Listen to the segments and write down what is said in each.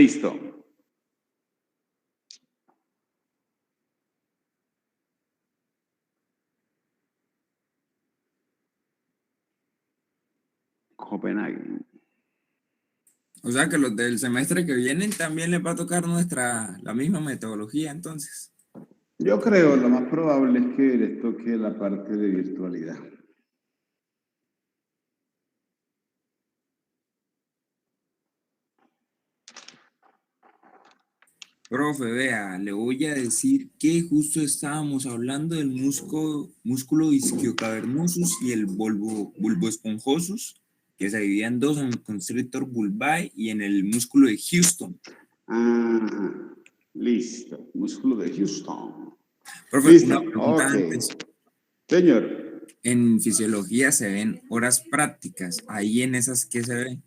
Listo. Copenhague. O sea que los del semestre que vienen también les va a tocar la misma metodología, entonces. Yo creo, lo más probable es que les toque la parte de virtualidad. Profe, vea, le voy a decir que justo estábamos hablando del músculo isquiocavernosus y el bulbo esponjosus, que se divide en dos, en el constrictor bulbae y en el músculo de Houston. Ah, listo. Músculo de Houston. Profe, Listo. una pregunta Ok. antes. Señor. En fisiología se ven horas prácticas. Ahí en esas, ¿qué se ve?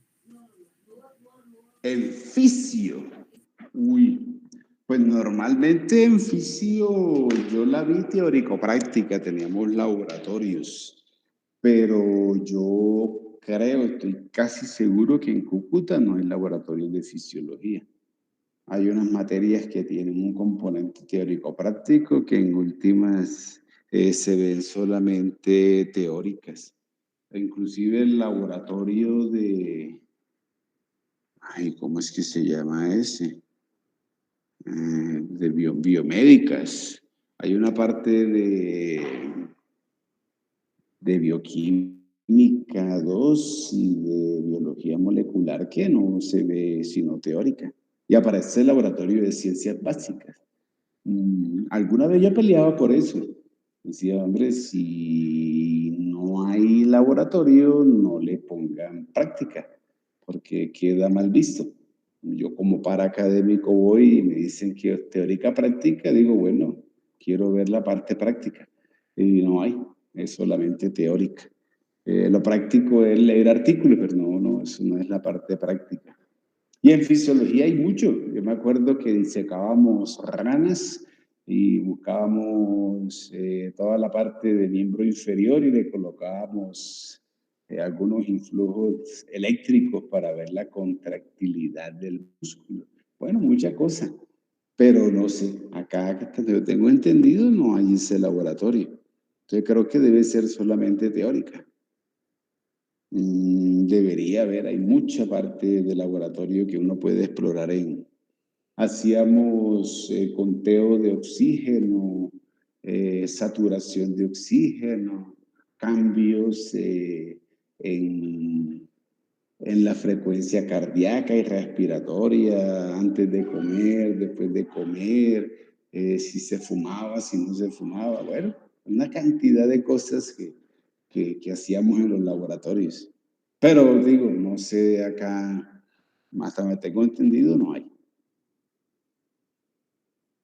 El fisio. Uy. Pues normalmente en fisio yo la vi teórico-práctica, teníamos laboratorios, pero yo creo, estoy casi seguro que en Cúcuta no hay laboratorio de fisiología. Hay unas materias que tienen un componente teórico-práctico que en últimas se ven solamente teóricas. Inclusive el laboratorio de... Ay, ¿cómo es que se llama ese? De biomédicas. Hay una parte de bioquímica 2 y de biología molecular que no se ve sino teórica. Y aparece el laboratorio de ciencias básicas. Alguna vez yo peleaba por eso. Decía, hombre, si no hay laboratorio, no le pongan práctica, porque queda mal visto. Yo como para académico voy y me dicen que teórica práctica, digo, bueno, quiero ver la parte práctica. Y no hay, es solamente teórica. Lo práctico es leer artículos, pero no, eso no es la parte práctica. Y en fisiología hay mucho. Yo me acuerdo que disecábamos ranas y buscábamos toda la parte del miembro inferior y le colocábamos algunos influjos eléctricos para ver la contractilidad del músculo. Bueno, muchas cosas. Pero no sé, acá que yo tengo entendido no hay ese laboratorio. Entonces creo que debe ser solamente teórica. Debería haber, hay mucha parte del laboratorio que uno puede explorar en. Hacíamos conteo de oxígeno, saturación de oxígeno, cambios en la frecuencia cardíaca y respiratoria antes de comer, después de comer, si se fumaba, si no se fumaba, bueno, una cantidad de cosas que hacíamos en los laboratorios. Pero digo, no sé acá, hasta me tengo entendido, no hay.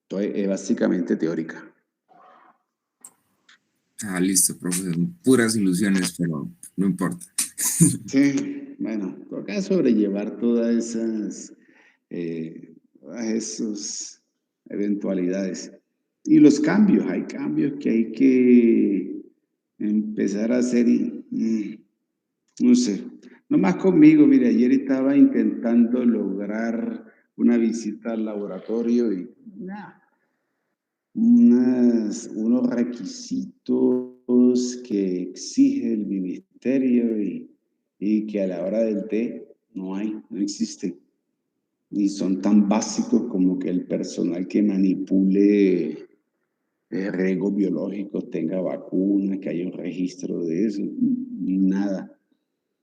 Entonces, es básicamente teórica. Ah, listo, profe. Puras ilusiones, pero no importa. Sí, bueno, toca sobrellevar todas esas eventualidades. Y los cambios, hay cambios que hay que empezar a hacer y no sé, no más conmigo, mire, ayer estaba intentando lograr una visita al laboratorio y nada, unos requisitos que exige el ministerio y que a la hora del té no hay, no existen. Y son tan básicos como que el personal que manipule riesgos biológicos tenga vacunas, que haya un registro de eso, nada.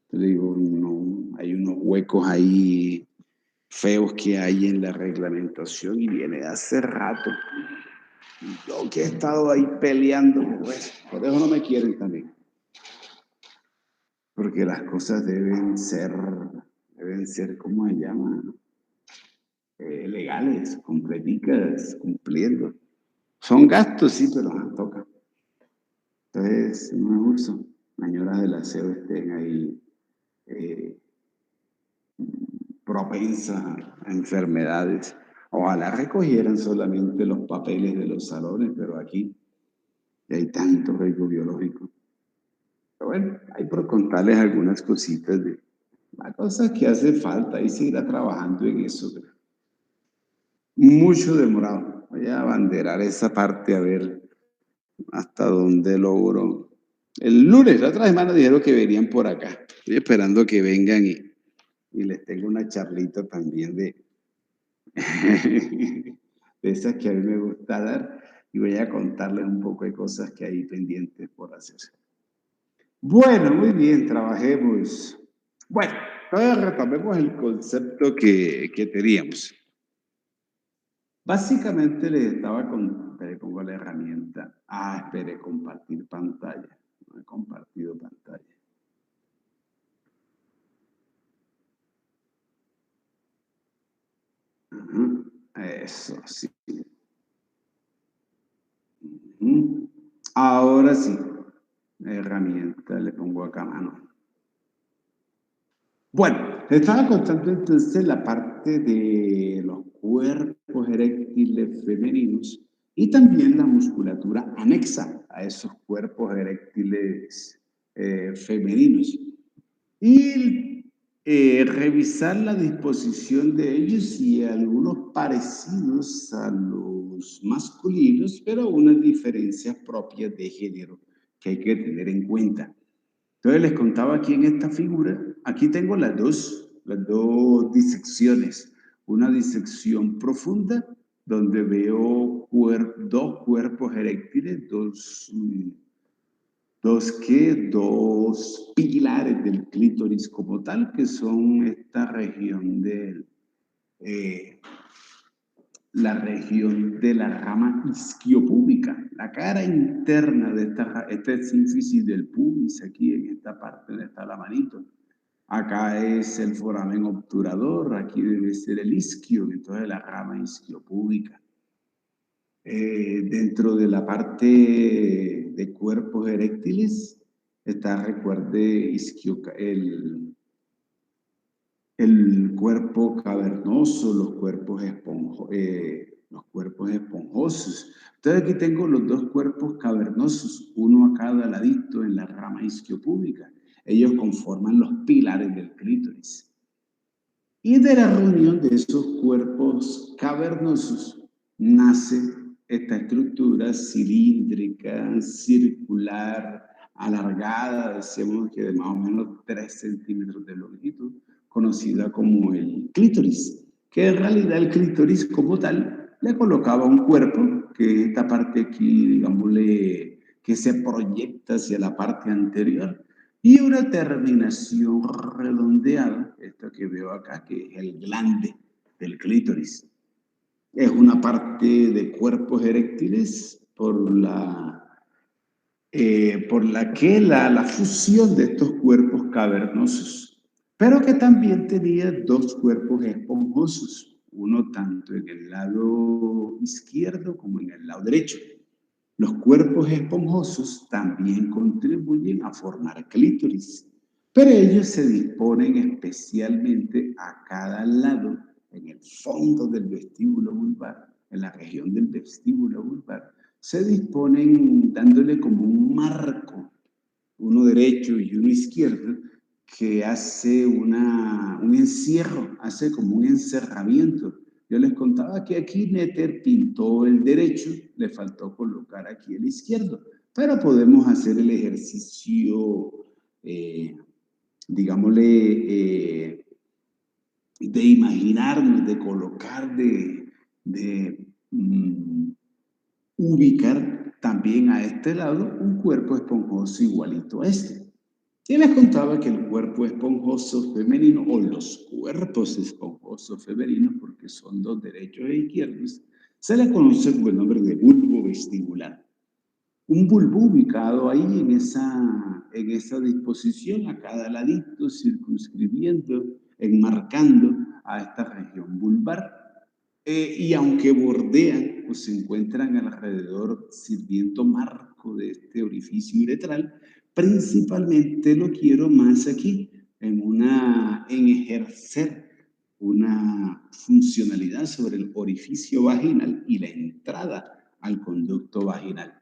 Te digo, no, hay unos huecos ahí feos que hay en la reglamentación y viene de hace rato. Yo que he estado ahí peleando, pues, por eso no me quieren también. Porque las cosas deben ser, ¿cómo se llama? Legales, completicas, cumpliendo. Son gastos, sí, pero toca. Entonces, no me gusta. Señoras del aseo estén ahí eh, propensas a enfermedades. Ojalá recogieran solamente los papeles de los salones, pero aquí hay tanto riesgo biológico. Pero bueno, hay por contarles algunas cositas de las cosas que hace falta y seguirá trabajando en eso. mucho demorado. Voy a abanderar esa parte a ver hasta dónde logro. El lunes, la otra semana dijeron que venían por acá. Estoy esperando que vengan y les tengo una charlita también de, de esas que a mí me gusta dar y voy a contarles un poco de cosas que hay pendientes por hacer. Bueno, muy bien, trabajemos. Bueno, entonces retomemos el concepto que teníamos. Básicamente les estaba con, espere, pongo la herramienta. Espere, compartir pantalla. No he compartido pantalla. Eso, sí. Ahora sí. La herramienta le pongo acá a mano. Bueno, estaba contando entonces la parte de los cuerpos eréctiles femeninos y también la musculatura anexa a esos cuerpos eréctiles femeninos. Y revisar la disposición de ellos y algunos parecidos a los masculinos, pero unas diferencias propias de género que hay que tener en cuenta. Entonces les contaba aquí en esta figura, aquí tengo las dos disecciones. Una disección profunda, donde veo dos cuerpos eréctiles, dos pilares del clítoris como tal, que son esta región la región de la rama isquiopúbica, la cara interna de este sínfisis del pubis, aquí en esta parte donde está la manito. Acá es el foramen obturador, aquí debe ser el isquio, entonces la rama isquiopúbica. Dentro de la parte de cuerpos eréctiles está, recuerde, el cuerpo cavernoso, los cuerpos esponjosos. Entonces aquí tengo los dos cuerpos cavernosos, uno a cada ladito en la rama isquiopúbica. Ellos conforman los pilares del clítoris. Y de la reunión de esos cuerpos cavernosos nace esta estructura cilíndrica, circular, alargada, decíamos que de más o menos 3 centímetros de longitud, conocida como el clítoris, que en realidad el clítoris como tal le colocaba un cuerpo, que esta parte aquí, digámosle, que se proyecta hacia la parte anterior, y una terminación redondeada, esto que veo acá, que es el glande del clítoris. Es una parte de cuerpos eréctiles por la que la fusión de estos cuerpos cavernosos, pero que también tenía dos cuerpos esponjosos, uno tanto en el lado izquierdo como en el lado derecho. Los cuerpos esponjosos también contribuyen a formar clítoris, pero ellos se disponen especialmente a cada lado, en el fondo del vestíbulo vulvar, en la región del vestíbulo vulvar, se disponen dándole como un marco, uno derecho y uno izquierdo, que hace un encierro, hace como un encerramiento. Yo les contaba que aquí Netter pintó el derecho, le faltó colocar aquí el izquierdo, pero podemos hacer el ejercicio, digámosle, de imaginarnos, de colocar, ubicar también a este lado un cuerpo esponjoso igualito a este. Y les contaba que el cuerpo esponjoso femenino, o los cuerpos esponjosos femeninos, porque son dos derechos e izquierdos, se le conoce con el nombre de bulbo vestibular. Un bulbo ubicado ahí en esa disposición, a cada ladito, circunscribiendo, enmarcando a esta región vulvar. Y aunque bordean o se encuentran alrededor sirviendo marco de este orificio uretral, principalmente lo quiero más aquí, en ejercer una funcionalidad sobre el orificio vaginal y la entrada al conducto vaginal.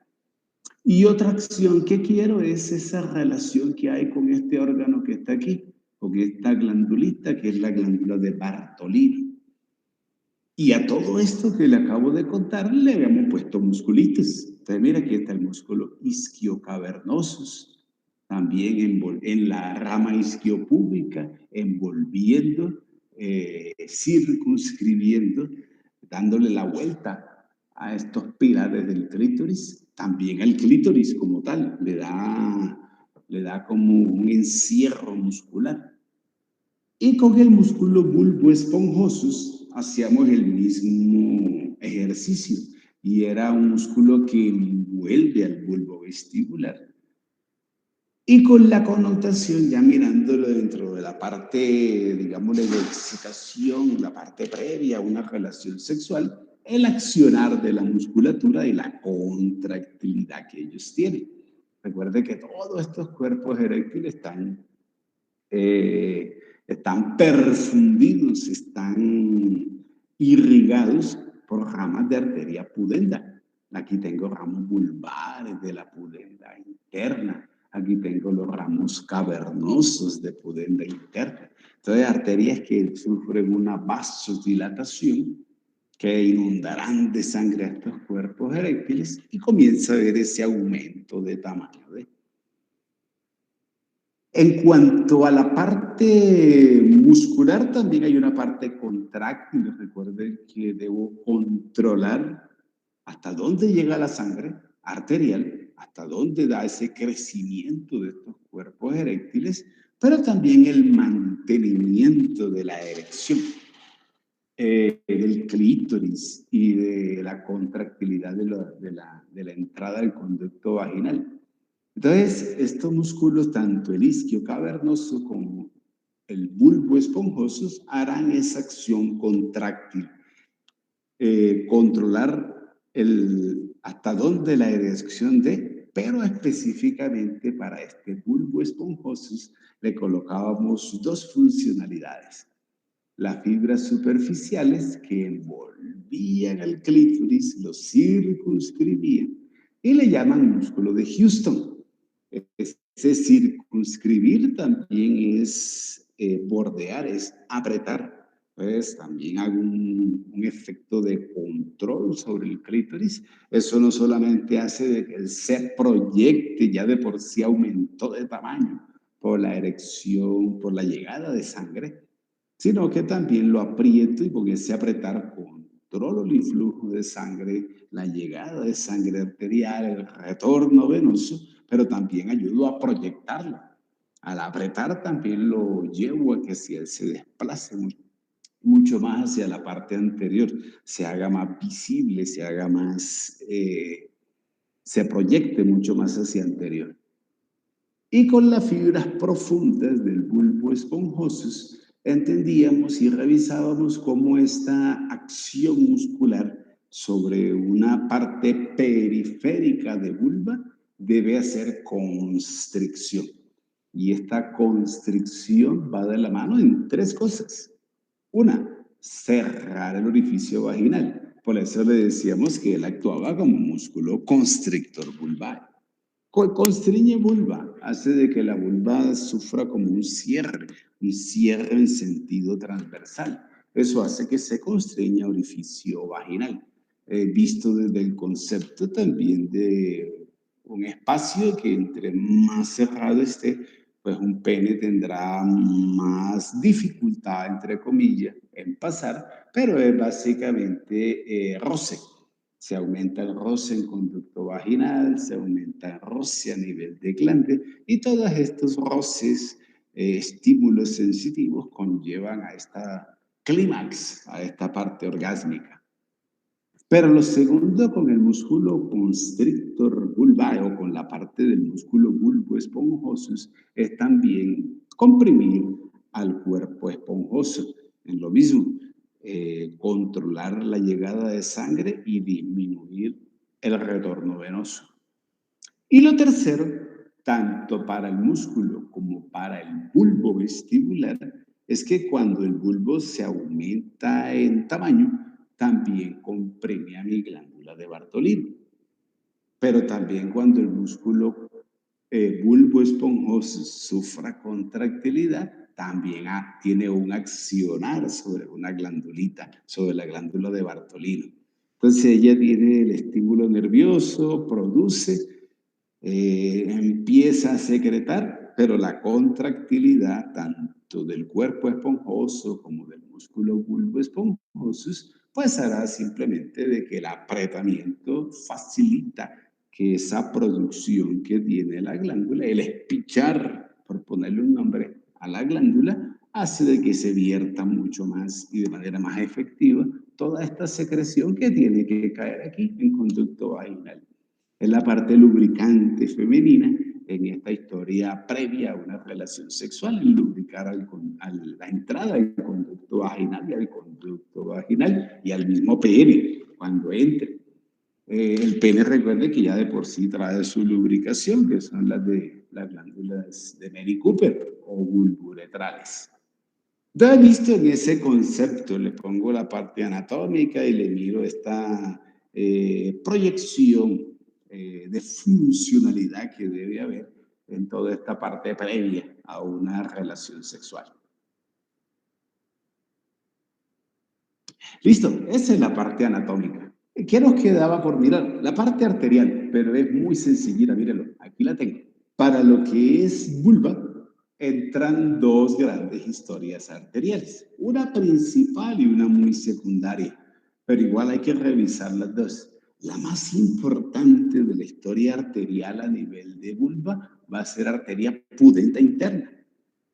Y otra acción que quiero es esa relación que hay con este órgano que está aquí, con esta glandulita, que es la glándula de Bartolini. Y a todo esto que le acabo de contar le habíamos puesto musculitos. Entonces mira, aquí está el músculo isquiocavernosus, también en la rama isquiopúbica, envolviendo, circunscribiendo, dándole la vuelta a estos pilares del clítoris, también al clítoris como tal, le da como un encierro muscular. Y con el músculo bulbo esponjosus hacíamos el mismo ejercicio y era un músculo que envuelve al bulbo vestibular. Y con la connotación, ya mirándolo dentro de la parte, digámosle, de excitación, la parte previa a una relación sexual, el accionar de la musculatura y la contractilidad que ellos tienen. Recuerde que todos estos cuerpos eréctiles están perfundidos, están irrigados por ramas de arteria pudenda. Aquí tengo ramos vulvares de la pudenda interna. Aquí tengo los ramos cavernosos de pudenda interna. Entonces, arterias que sufren una vasodilatación que inundarán de sangre a estos cuerpos eréctiles y comienza a ver ese aumento de tamaño. En cuanto a la parte muscular, también hay una parte contráctil. Recuerden que debo controlar hasta dónde llega la sangre arterial, hasta dónde da ese crecimiento de estos cuerpos eréctiles, pero también el mantenimiento de la erección, del clítoris y de la contractilidad de la entrada del conducto vaginal. Entonces, estos músculos, tanto el isquio cavernoso como el bulbo esponjoso, harán esa acción contráctil, controlar hasta dónde la erección de, pero específicamente para este bulbo esponjoso le colocábamos dos funcionalidades. Las fibras superficiales que envolvían al clítoris, lo circunscribían y le llaman músculo de Houston. Ese circunscribir también es bordear, es apretar. Pues también hago un efecto de control sobre el clítoris. Eso no solamente hace de que se proyecte, ya de por sí aumentó de tamaño por la erección, por la llegada de sangre, sino que también lo aprieto y con ese apretar controlo el flujo de sangre, la llegada de sangre arterial, el retorno venoso, pero también ayudo a proyectarlo. Al apretar también lo llevo a que se desplace mucho más hacia la parte anterior, se haga más visible, se proyecte mucho más hacia anterior. Y con las fibras profundas del bulbo esponjoso entendíamos y revisábamos cómo esta acción muscular sobre una parte periférica de vulva debe hacer constricción. Y esta constricción va de la mano en tres cosas. Una, cerrar el orificio vaginal. Por eso le decíamos que él actuaba como músculo constrictor vulvar. Constriñe vulva, hace de que la vulva sufra como un cierre en sentido transversal. Eso hace que se constriña orificio vaginal, visto desde el concepto también de un espacio que entre más cerrado esté, pues un pene tendrá más dificultad, entre comillas, en pasar, pero es básicamente roce. Se aumenta el roce en conducto vaginal, se aumenta el roce a nivel de glande y todos estos roces, estímulos sensitivos conllevan a esta clímax, a esta parte orgásmica. Pero lo segundo, con el músculo constrictor vulvar o con la parte del músculo bulbo esponjoso, es también comprimir al cuerpo esponjoso. En lo mismo, controlar la llegada de sangre y disminuir el retorno venoso. Y lo tercero, tanto para el músculo como para el bulbo vestibular, es que cuando el bulbo se aumenta en tamaño, también comprime a mi glándula de Bartolino. Pero también cuando el músculo bulbo esponjoso sufra contractilidad, también tiene un accionar sobre una glandulita, sobre la glándula de Bartolino. Entonces ella tiene el estímulo nervioso, produce, empieza a secretar, pero la contractilidad tanto del cuerpo esponjoso como del músculo bulbo esponjoso, pues hará simplemente de que el apretamiento facilita que esa producción que tiene la glándula, el espichar, por ponerle un nombre a la glándula, hace de que se vierta mucho más y de manera más efectiva toda esta secreción que tiene que caer aquí en conducto vaginal. Es la parte lubricante femenina en esta historia previa a una relación sexual, el lubricar a la entrada al conducto vaginal y al conducto vaginal y al mismo pene cuando entre. El pene, recuerde que ya de por sí trae su lubricación, que son las glándulas de Mary Cooper o bulburetrales. Ya visto en ese concepto, le pongo la parte anatómica y le miro esta proyección de funcionalidad que debe haber en toda esta parte previa a una relación sexual. Listo, esa es la parte anatómica. ¿Qué nos quedaba por mirar? La parte arterial, pero es muy sencillita, mírenlo, aquí la tengo. Para lo que es vulva, entran dos grandes historias arteriales, una principal y una muy secundaria, pero igual hay que revisar las dos. La más importante de la historia arterial a nivel de vulva va a ser arteria pudenda interna.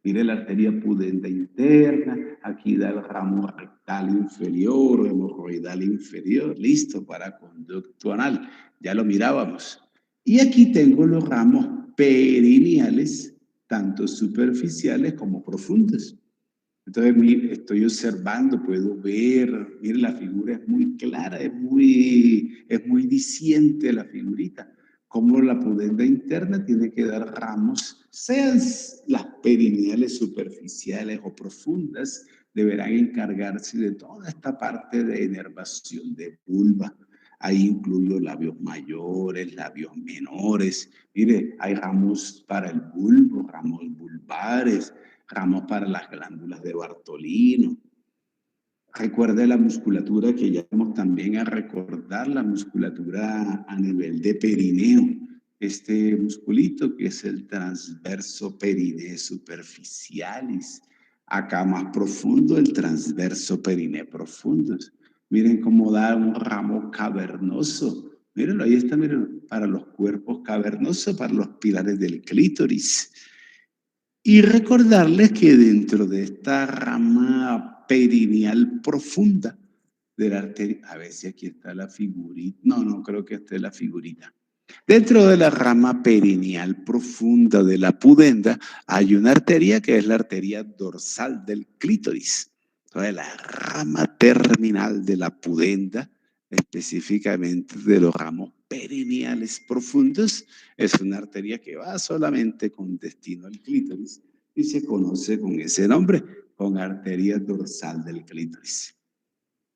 Mire la arteria pudenda interna, aquí da el ramo rectal inferior o hemorroidal inferior, listo para conducto anal, ya lo mirábamos. Y aquí tengo los ramos perineales, tanto superficiales como profundos. Entonces, mire, estoy observando, puedo ver, mire, la figura es muy clara, es muy diciente la figurita. Como la pudenda interna tiene que dar ramos, sean las perineales superficiales o profundas, deberán encargarse de toda esta parte de inervación de vulva. Ahí incluyo labios mayores, labios menores. Mire, hay ramos para el bulbo, ramos vulvares, ramos para las glándulas de Bartolino. Recuerde la musculatura que ya vamos también a recordar, la musculatura a nivel de perineo. Este musculito que es el transverso perineo superficialis. Acá más profundo, el transverso perineo profundo. Miren cómo da un ramo cavernoso. Mírenlo, ahí está, miren, para los cuerpos cavernosos, para los pilares del clítoris. Y recordarles que dentro de esta rama perineal profunda de la arteria, a ver si aquí está la figurita, no creo que esté la figurita. Dentro de la rama perineal profunda de la pudenda hay una arteria que es la arteria dorsal del clítoris. Entonces la rama terminal de la pudenda, específicamente de los ramos perineales profundos, es una arteria que va solamente con destino al clítoris y se conoce con ese nombre, con arteria dorsal del clítoris.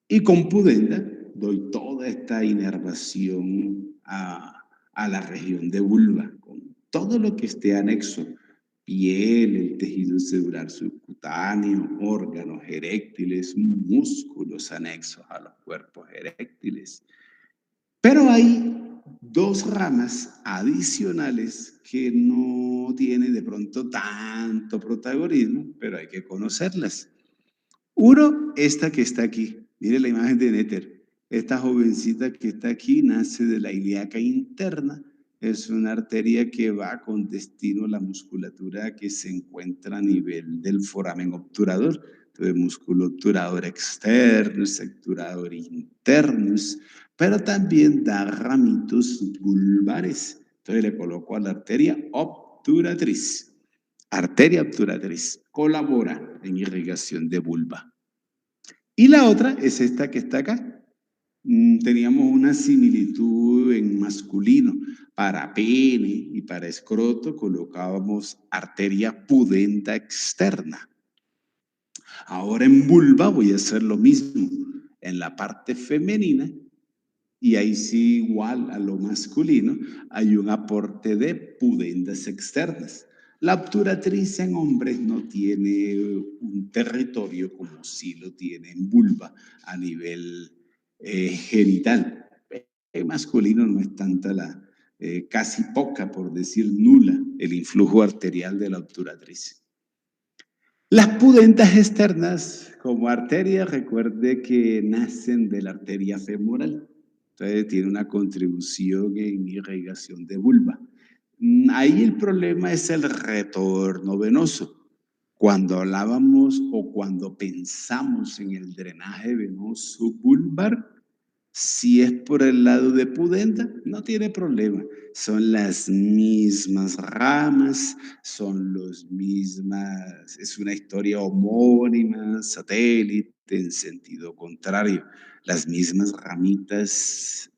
Y con pudenda doy toda esta inervación a la región de vulva, con todo lo que esté anexo, piel, el tejido celular subcutáneo, órganos eréctiles, músculos anexos a los cuerpos eréctiles. Pero hay dos ramas adicionales que no tienen de pronto tanto protagonismo, pero hay que conocerlas. Uno, esta que está aquí. Mire la imagen de Néter. Esta jovencita que está aquí nace de la ilíaca interna. Es una arteria que va con destino a la musculatura que se encuentra a nivel del foramen obturador. Entonces, músculo obturador externo, obturador interno, pero también da ramitos vulvares. Entonces, le coloco a la arteria obturatriz. Arteria obturatriz colabora en irrigación de vulva. Y la otra es esta que está acá. Teníamos una similitud en masculino. Para pene y para escroto colocábamos arteria pudenda externa. Ahora en vulva voy a hacer lo mismo. En la parte femenina, y ahí sí igual a lo masculino, hay un aporte de pudendas externas. La obturatriz en hombres no tiene un territorio como sí lo tiene en vulva a nivel genital. En masculino no es tanta casi poca, por decir nula, el influjo arterial de la obturatriz. Las pudentas externas, como arterias, recuerde que nacen de la arteria femoral. Entonces tiene una contribución en irrigación de vulva. Ahí el problema es el retorno venoso. Cuando hablábamos o cuando pensamos en el drenaje venoso vulvar, si es por el lado de pudenda, no tiene problema. Son las mismas ramas, son los mismas, es una historia homónima, satélite, en sentido contrario. Las mismas ramitas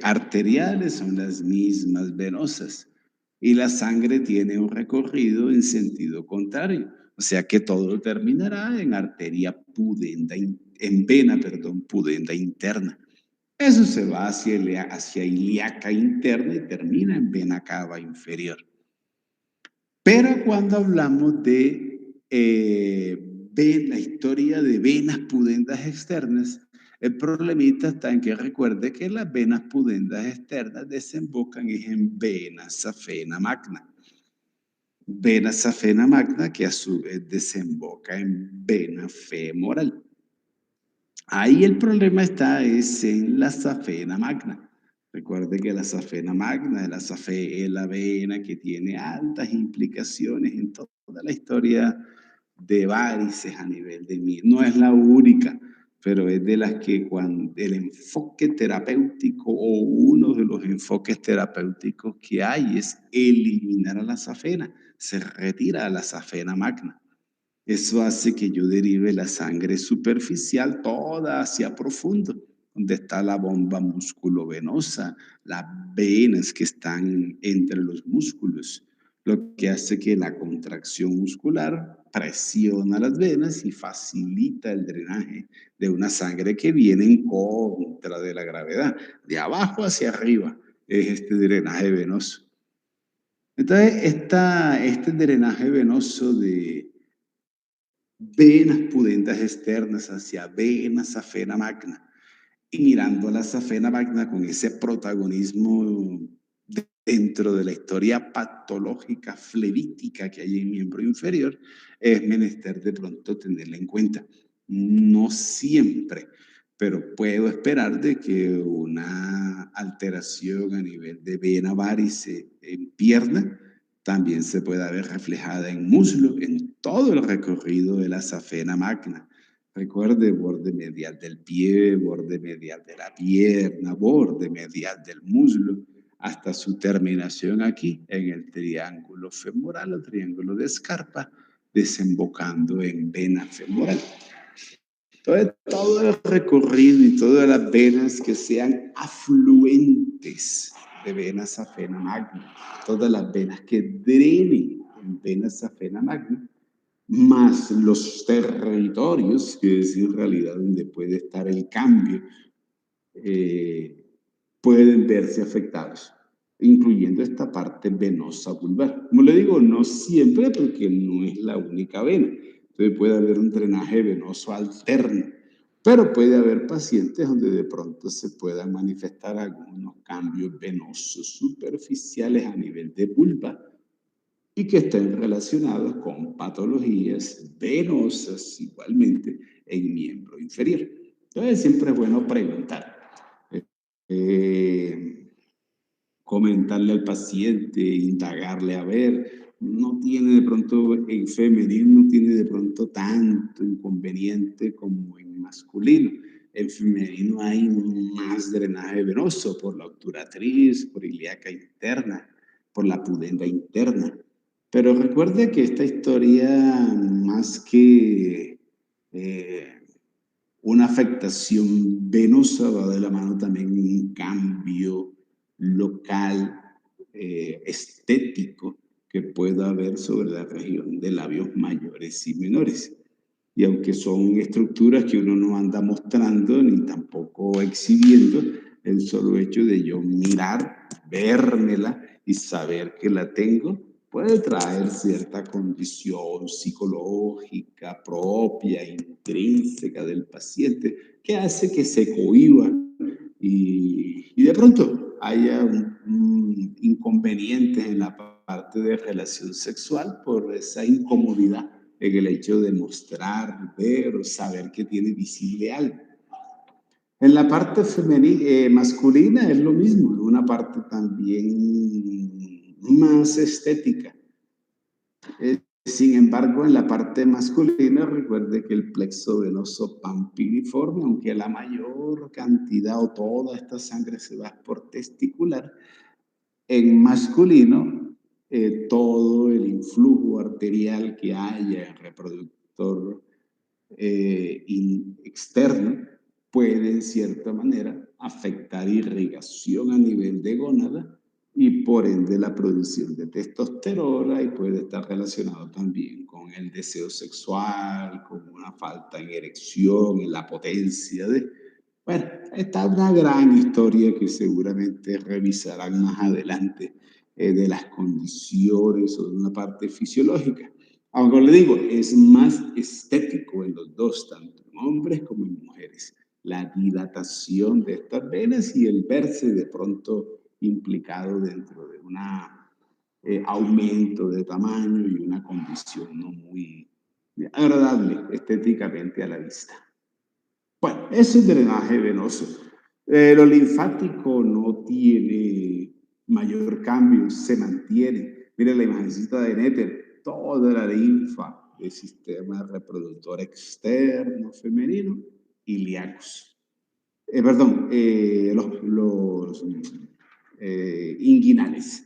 arteriales son las mismas venosas y la sangre tiene un recorrido en sentido contrario. O sea que todo terminará en arteria pudenda, en vena, perdón, pudenda interna. Eso se va hacia ilíaca interna y termina en vena cava inferior. Pero cuando hablamos de la historia de venas pudendas externas, el problemita está en que recuerde que las venas pudendas externas desembocan en vena safena magna. Vena safena magna que a su vez desemboca en vena femoral. Ahí el problema está es en la safena magna. Recuerde que la safena magna es la vena que tiene altas implicaciones en toda la historia de varices a nivel de mí. No es la única, pero es de las que cuando el enfoque terapéutico o uno de los enfoques terapéuticos que hay es eliminar a la safena, se retira a la safena magna. Eso hace que yo derive la sangre superficial toda hacia profundo, donde está la bomba musculovenosa, las venas que están entre los músculos, lo que hace que la contracción muscular presiona las venas y facilita el drenaje de una sangre que viene en contra de la gravedad, de abajo hacia arriba, es este drenaje venoso. Entonces, este drenaje venoso de venas pudentas externas hacia vena safena magna y mirando a la safena magna con ese protagonismo dentro de la historia patológica flevítica que hay en miembro inferior, es menester de pronto tenerla en cuenta. No siempre, pero puedo esperar de que una alteración a nivel de vena varice en pierna también se pueda ver reflejada en muslo, en todo el recorrido de la safena magna. Recuerde, borde medial del pie, borde medial de la pierna, borde medial del muslo, hasta su terminación aquí en el triángulo femoral o triángulo de Scarpa, desembocando en vena femoral. Entonces, todo el recorrido y todas las venas que sean afluentes de vena safena magna, todas las venas que drenen en vena safena magna, más los territorios, que es en realidad donde puede estar el cambio, pueden verse afectados, incluyendo esta parte venosa vulvar. Como le digo, no siempre porque no es la única vena. Entonces puede haber un drenaje venoso alterno, pero puede haber pacientes donde de pronto se puedan manifestar algunos cambios venosos superficiales a nivel de vulva y que estén relacionados con patologías venosas igualmente en miembro inferior. Entonces siempre es bueno preguntar, comentarle al paciente, indagarle a ver, no tiene de pronto en femenino, no tiene de pronto tanto inconveniente como en masculino. En femenino hay más drenaje venoso por la obturatriz, por ilíaca interna, por la pudenda interna. Pero recuerde que esta historia, más que una afectación venosa, va de la mano también un cambio local, estético, que pueda haber sobre la región de labios mayores y menores. Y aunque son estructuras que uno no anda mostrando ni tampoco exhibiendo, el solo hecho de yo mirar, vérmela y saber que la tengo, puede traer cierta condición psicológica propia, intrínseca del paciente, que hace que se cohíba y de pronto haya un inconveniente en la parte de relación sexual por esa incomodidad en el hecho de mostrar, ver o saber que tiene visible algo. En la parte masculina es lo mismo, una parte también más estética. Sin embargo, en la parte masculina, recuerde que el plexo venoso pampiliforme, aunque la mayor cantidad o toda esta sangre se va por testicular, en masculino, todo el influjo arterial que haya en reproductor externo puede, en cierta manera, afectar irrigación a nivel de gónada y por ende la producción de testosterona y puede estar relacionado también con el deseo sexual, con una falta en erección, en la potencia de... Bueno, esta es una gran historia que seguramente revisarán más adelante de las condiciones o de una parte fisiológica. Aunque le digo, es más estético en los dos, tanto en hombres como en mujeres. La dilatación de estas venas y el verse de pronto implicado dentro de un aumento de tamaño y una condición no muy agradable estéticamente a la vista. Bueno, eso es drenaje venoso. Lo linfático no tiene mayor cambio, se mantiene. Miren la imagencita de Néter, toda la linfa del sistema reproductor externo femenino, ilíacos. Los inguinales.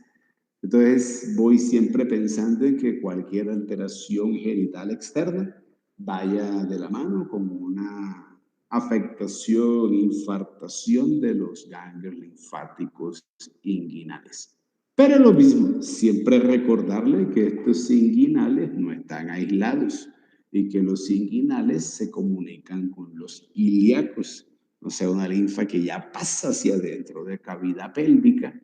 Entonces voy siempre pensando en que cualquier alteración genital externa vaya de la mano con una afectación, infartación de los ganglios linfáticos inguinales. Pero lo mismo, siempre recordarle que estos inguinales no están aislados y que los inguinales se comunican con los ilíacos, o sea, una linfa que ya pasa hacia adentro de cavidad pélvica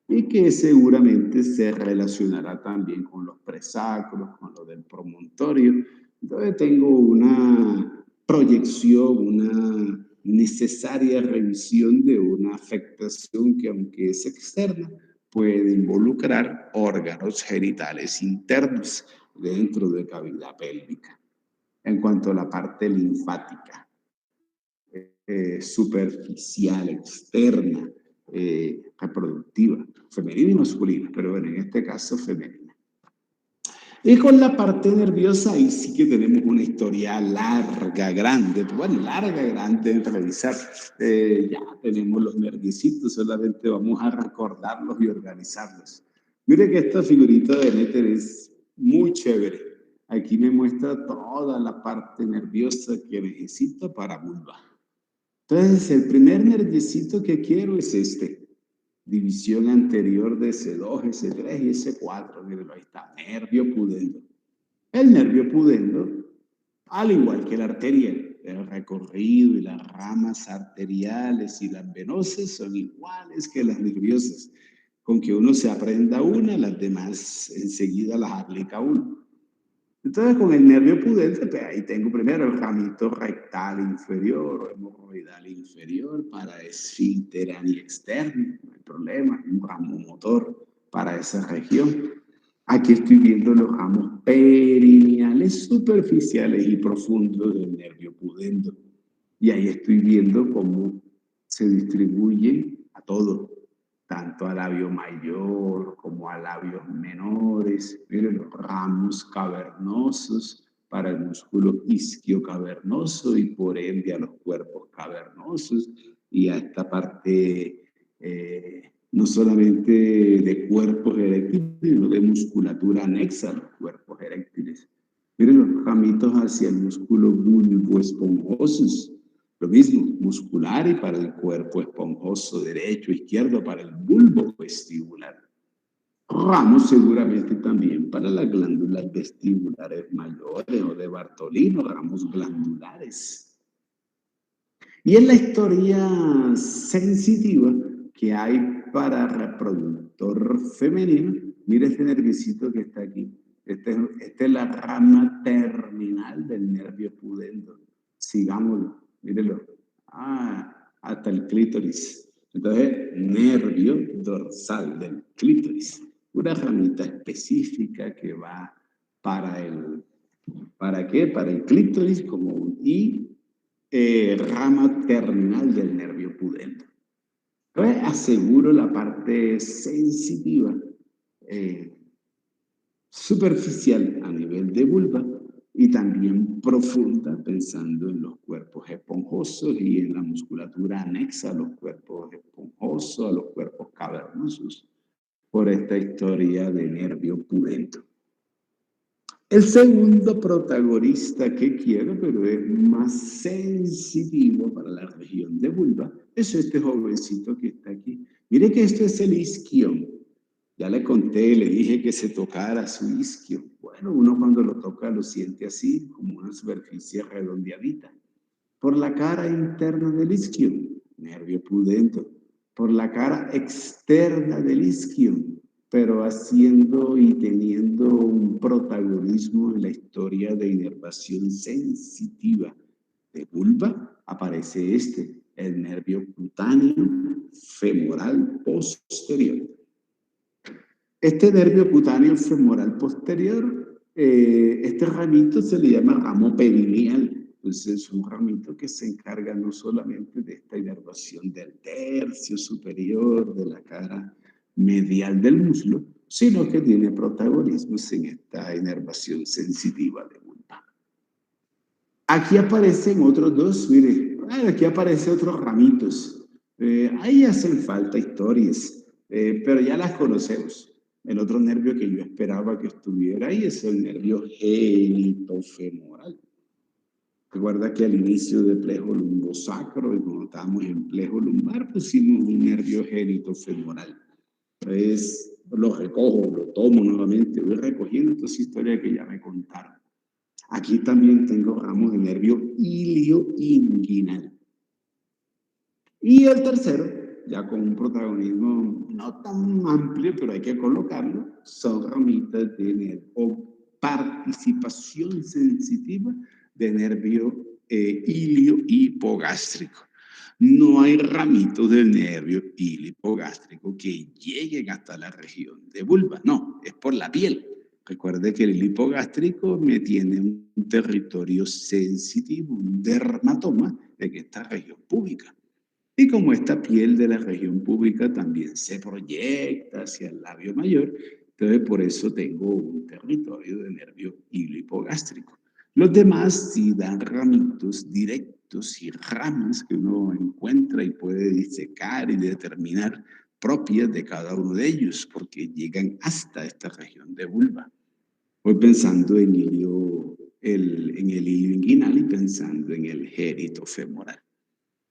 y que seguramente se relacionará también con los presacros, con lo del promontorio. Entonces tengo una proyección, una necesaria revisión de una afectación que, aunque es externa, puede involucrar órganos genitales internos dentro de cavidad pélvica. En cuanto a la parte linfática, superficial, externa, reproductiva, femenina y masculina, pero bueno, en este caso femenina. Y con la parte nerviosa, ahí sí que tenemos una historia larga, grande, bueno, larga, grande en revisar. Ya tenemos los nerviecitos, solamente vamos a recordarlos y organizarlos. Mire que esta figurita de Néter es muy chévere. Aquí me muestra toda la parte nerviosa que necesita para vulva. Entonces, el primer nerviecito que quiero es este. División anterior de S2, S3 y S4. Miren, ahí está, nervio pudendo. El nervio pudendo, al igual que la arteria, el recorrido y las ramas arteriales y las venosas son iguales que las nerviosas. Con que uno se aprenda una, las demás enseguida las aplica uno. Entonces, con el nervio pudente, pues ahí tengo primero el ramito rectal inferior o hemorroidal inferior para esfínter externo, no hay problema, un ramo motor para esa región. Aquí estoy viendo los ramos perineales superficiales y profundos del nervio pudendo. Y ahí estoy viendo cómo se distribuyen a todo, tanto al labio mayor como a labios menores. Miren los ramos cavernosos para el músculo isquiocavernoso y por ende a los cuerpos cavernosos y a esta parte no solamente de cuerpos eréctiles, sino de musculatura anexa a los cuerpos eréctiles. Miren los ramitos hacia el músculo bulboesponjoso. Lo mismo, muscular y para el cuerpo esponjoso derecho, izquierdo, para el bulbo vestibular. Ramos seguramente también para las glándulas vestibulares mayores o de Bartolino, ramos glandulares. Y en la historia sensitiva que hay para reproductor femenino, Mire este nerviocito que está aquí. Esta es la rama terminal del nervio pudendo. Sigámoslo, mírelo. Hasta el clítoris. Entonces, nervio dorsal del clítoris. Una ramita específica que va para el, ¿para qué? Para el clítoris y rama terminal del nervio pudendo. Entonces, aseguro la parte sensitiva, superficial a nivel de vulva y también profunda pensando en los cuerpos esponjosos y en la musculatura anexa a los cuerpos esponjosos, a los cuerpos cavernosos, por esta historia de nervio pudendo. El segundo protagonista que quiero, pero es más sensitivo para la región de vulva, es este jovencito que está aquí. Mire que esto es el isquion. Ya le conté, le dije que se tocara su isquio. Bueno, uno cuando lo toca lo siente así, como una superficie redondeadita. Por la cara interna del isquio, nervio pudendo. Por la cara externa del isquio, pero haciendo y teniendo un protagonismo en la historia de inervación sensitiva de vulva, aparece el nervio cutáneo femoral posterior. Este nervio cutáneo femoral posterior, este ramito se le llama ramo perineal. Entonces es un ramito que se encarga no solamente de esta inervación del tercio superior de la cara medial del muslo, sino que tiene protagonismos en esta inervación sensitiva de vulva. Aquí aparecen otros dos, mire, aquí aparecen otros ramitos. Ahí hacen falta historias, pero ya las conocemos. El otro nervio que yo esperaba que estuviera ahí es el nervio genitofemoral. Recuerda que al inicio del plejo lumbosacro, y cuando estábamos en plejo lumbar, pusimos un nervio genitofemoral. Entonces, lo recojo, lo tomo nuevamente, voy recogiendo esta historia que ya me contaron. Aquí también tengo ramos de nervio ilioinguinal. Y el tercero, ya con un protagonismo no tan amplio, pero hay que colocarlo, son ramitas de nervio, participación sensitiva de nervio ilio-hipogástrico. No hay ramitos del nervio ilio-hipogástrico que lleguen hasta la región de vulva, no, es por la piel. Recuerde que el hipogástrico me tiene un territorio sensitivo, un dermatoma de esta región púbica. Y como esta piel de la región púbica también se proyecta hacia el labio mayor, entonces por eso tengo un territorio de nervio hipogástrico. Los demás sí dan ramitos directos y ramas que uno encuentra y puede disecar y determinar propias de cada uno de ellos, porque llegan hasta esta región de vulva. Voy pensando en el hilio inguinal y pensando en el genitofemoral.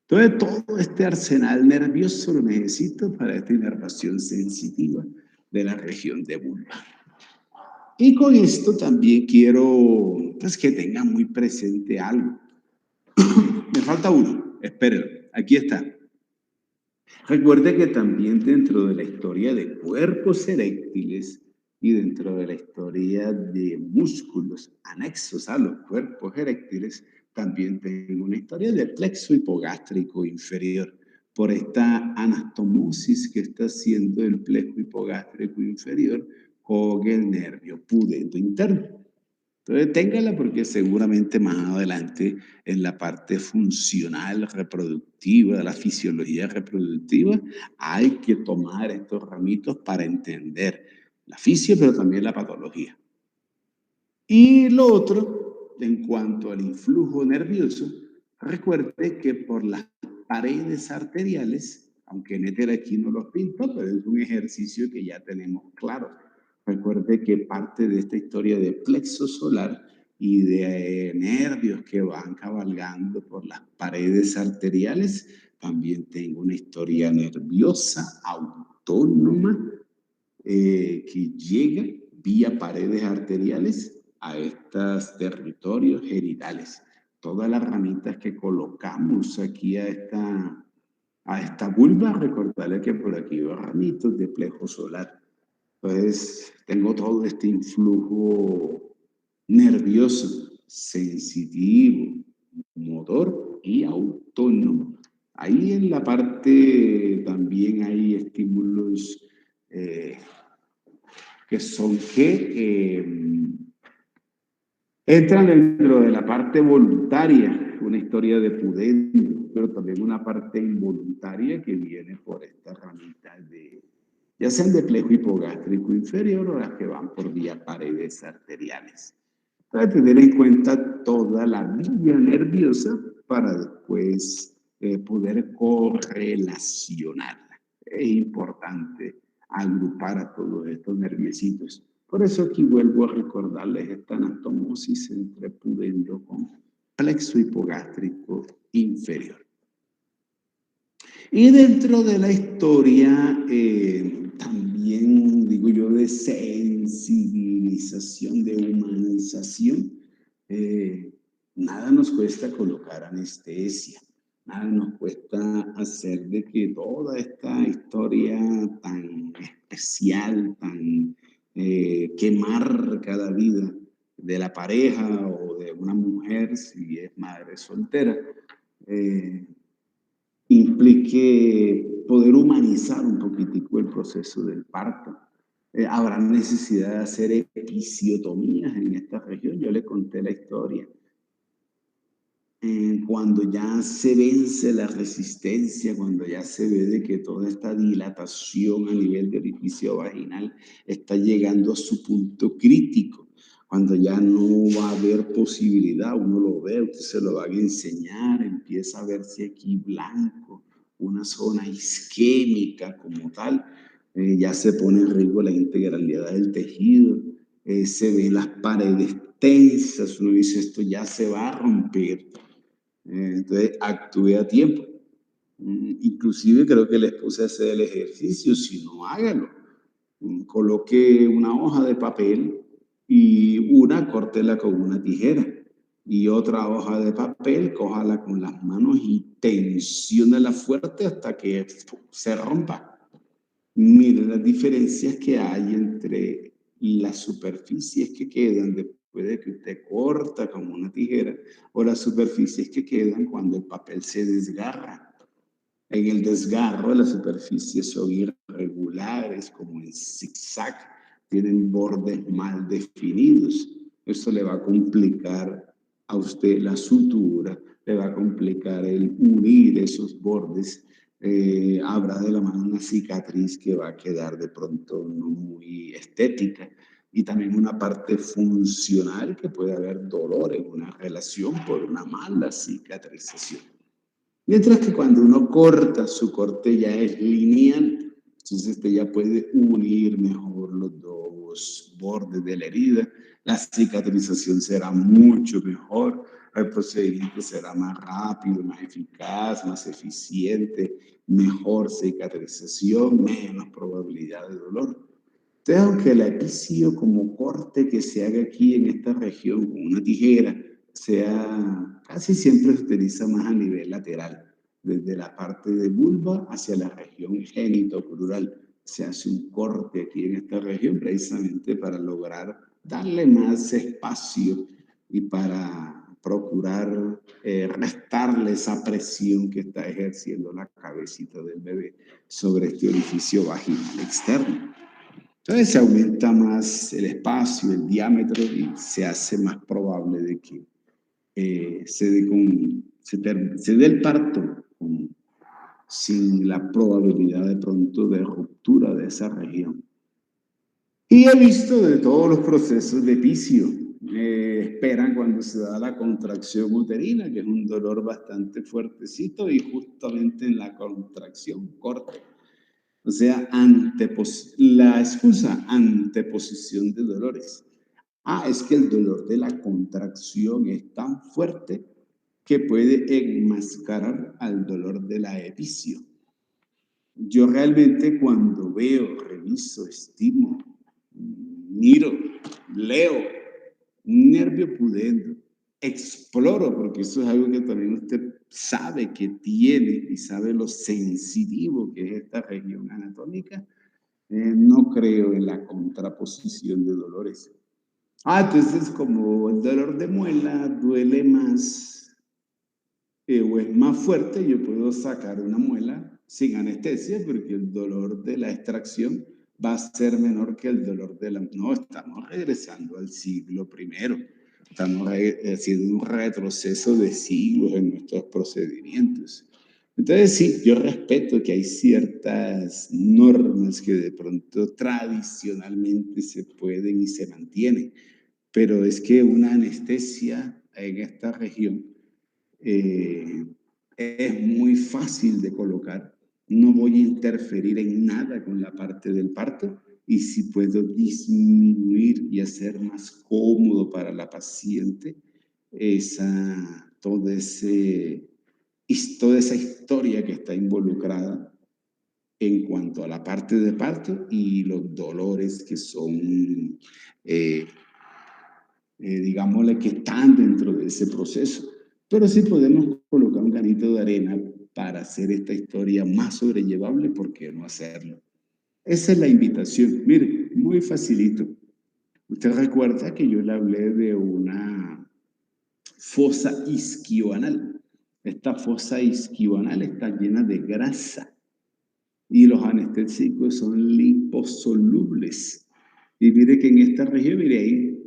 Entonces, todo este arsenal nervioso lo necesito para esta inervación sensitiva de la región de vulva. Y con esto también quiero pues, que tengan muy presente algo. Me falta uno, espérenlo, aquí está. Recuerde que también dentro de la historia de cuerpos eréctiles y dentro de la historia de músculos anexos a los cuerpos eréctiles, también tengo una historia de plexo hipogástrico inferior, por esta anastomosis que está haciendo el plexo hipogástrico inferior con el nervio pudendo interno. Entonces téngala porque seguramente más adelante en la parte funcional reproductiva, de la fisiología reproductiva, hay que tomar estos ramitos para entender la fisio, pero también la patología. Y lo otro, en cuanto al influjo nervioso, recuerde que por las paredes arteriales, aunque Néter aquí no los pinto, pero es un ejercicio que ya tenemos claro. Recuerde que parte de esta historia de plexo solar y de nervios que van cabalgando por las paredes arteriales, también tengo una historia nerviosa autónoma que llega vía paredes arteriales a estos territorios genitales. Todas las ramitas que colocamos aquí a esta vulva, recordarle que por aquí hay ramitos de plejo solar. Entonces, tengo todo este influjo nervioso, sensitivo, motor y autónomo. Ahí en la parte también hay estímulos eh, que son entran dentro de la parte voluntaria, una historia de pudendo, pero también una parte involuntaria que viene por esta ramita de, ya sean de plejo hipogástrico inferior o las que van por vía paredes arteriales. Para tener en cuenta toda la vía nerviosa para después poder correlacionarla. Es importante agrupar a todos estos nerviecitos. Por eso aquí vuelvo a recordarles esta anastomosis entre pudendo con plexo hipogástrico inferior. Y dentro de la historia, también digo yo, de sensibilización, de humanización, nada nos cuesta colocar anestesia, nada nos cuesta hacer de que toda esta historia tan especial, tan que marca la vida de la pareja o de una mujer, si es madre soltera, implique poder humanizar un poquitico el proceso del parto. Habrá necesidad de hacer episiotomías en esta región. Yo le conté la historia. Cuando ya se vence la resistencia, cuando ya se ve de que toda esta dilatación a nivel de orificio vaginal está llegando a su punto crítico, cuando ya no va a haber posibilidad, uno lo ve, usted se lo va a enseñar, empieza a verse aquí blanco, una zona isquémica como tal, ya se pone en riesgo la integralidad del tejido, se ven las paredes tensas, uno dice esto ya se va a romper. Entonces actúe a tiempo. Inclusive creo que les puse a hacer el ejercicio, si no hágalo. Coloque una hoja de papel y córtela con una tijera y otra hoja de papel, cójala con las manos y tensiónela fuerte hasta que se rompa. Mire las diferencias que hay entre las superficies que quedan después de que usted corta con una tijera o las superficies que quedan cuando el papel se desgarra. En el desgarro las superficies son irregulares, como en zigzag, tienen bordes mal definidos. Eso le va a complicar a usted la sutura, le va a complicar el unir esos bordes. Habrá de la mano una cicatriz que va a quedar de pronto no muy estética y también una parte funcional que puede haber dolor en una relación por una mala cicatrización. Mientras que cuando uno corta, su corte ya es lineal, entonces usted ya puede unir mejor los dos bordes de la herida, la cicatrización será mucho mejor, el procedimiento será más rápido, más eficaz, más eficiente, mejor cicatrización, menos probabilidad de dolor. Entonces, aunque el epicio como corte que se haga aquí en esta región con una tijera, casi siempre se utiliza más a nivel lateral, desde la parte de vulva hacia la región genitocrural. Se hace un corte aquí en esta región precisamente para lograr darle más espacio y para procurar restarle esa presión que está ejerciendo la cabecita del bebé sobre este orificio vaginal externo. Entonces se aumenta más el espacio, el diámetro y se hace más probable de que se dé el parto sin la probabilidad de pronto de ruptura de esa región. Y he visto de todos los procesos de epicio. Esperan cuando se da la contracción uterina, que es un dolor bastante fuertecito, y justamente en la contracción corta. O sea, la excusa, anteposición de dolores. Es que el dolor de la contracción es tan fuerte que puede enmascarar al dolor de la epicio. Yo realmente cuando veo, reviso, estimo, miro, leo un nervio pudendo, exploro, porque eso es algo que también usted sabe que tiene y sabe lo sensitivo que es esta región anatómica, No creo en la contraposición de dolores. Entonces como el dolor de muela duele más o es más fuerte, yo puedo sacar una muela sin anestesia porque el dolor de la extracción va a ser menor que el dolor de la... No, estamos regresando al siglo primero. Estamos haciendo un retroceso de siglos en nuestros procedimientos. Entonces sí, yo respeto que hay ciertas normas que de pronto tradicionalmente se pueden y se mantienen, pero es que una anestesia en esta región eh, es muy fácil de colocar. No voy a interferir en nada con la parte del parto y si puedo disminuir y hacer más cómodo para la paciente toda esa historia que está involucrada en cuanto a la parte de parto y los dolores que son, digámosle, que están dentro de ese proceso. Pero sí podemos colocar un granito de arena para hacer esta historia más sobrellevable, ¿por qué no hacerlo? Esa es la invitación. Mire, muy facilito. Usted recuerda que yo le hablé de una fosa isquioanal. Esta fosa isquioanal está llena de grasa y los anestésicos son liposolubles. Y mire que en esta región, mire ahí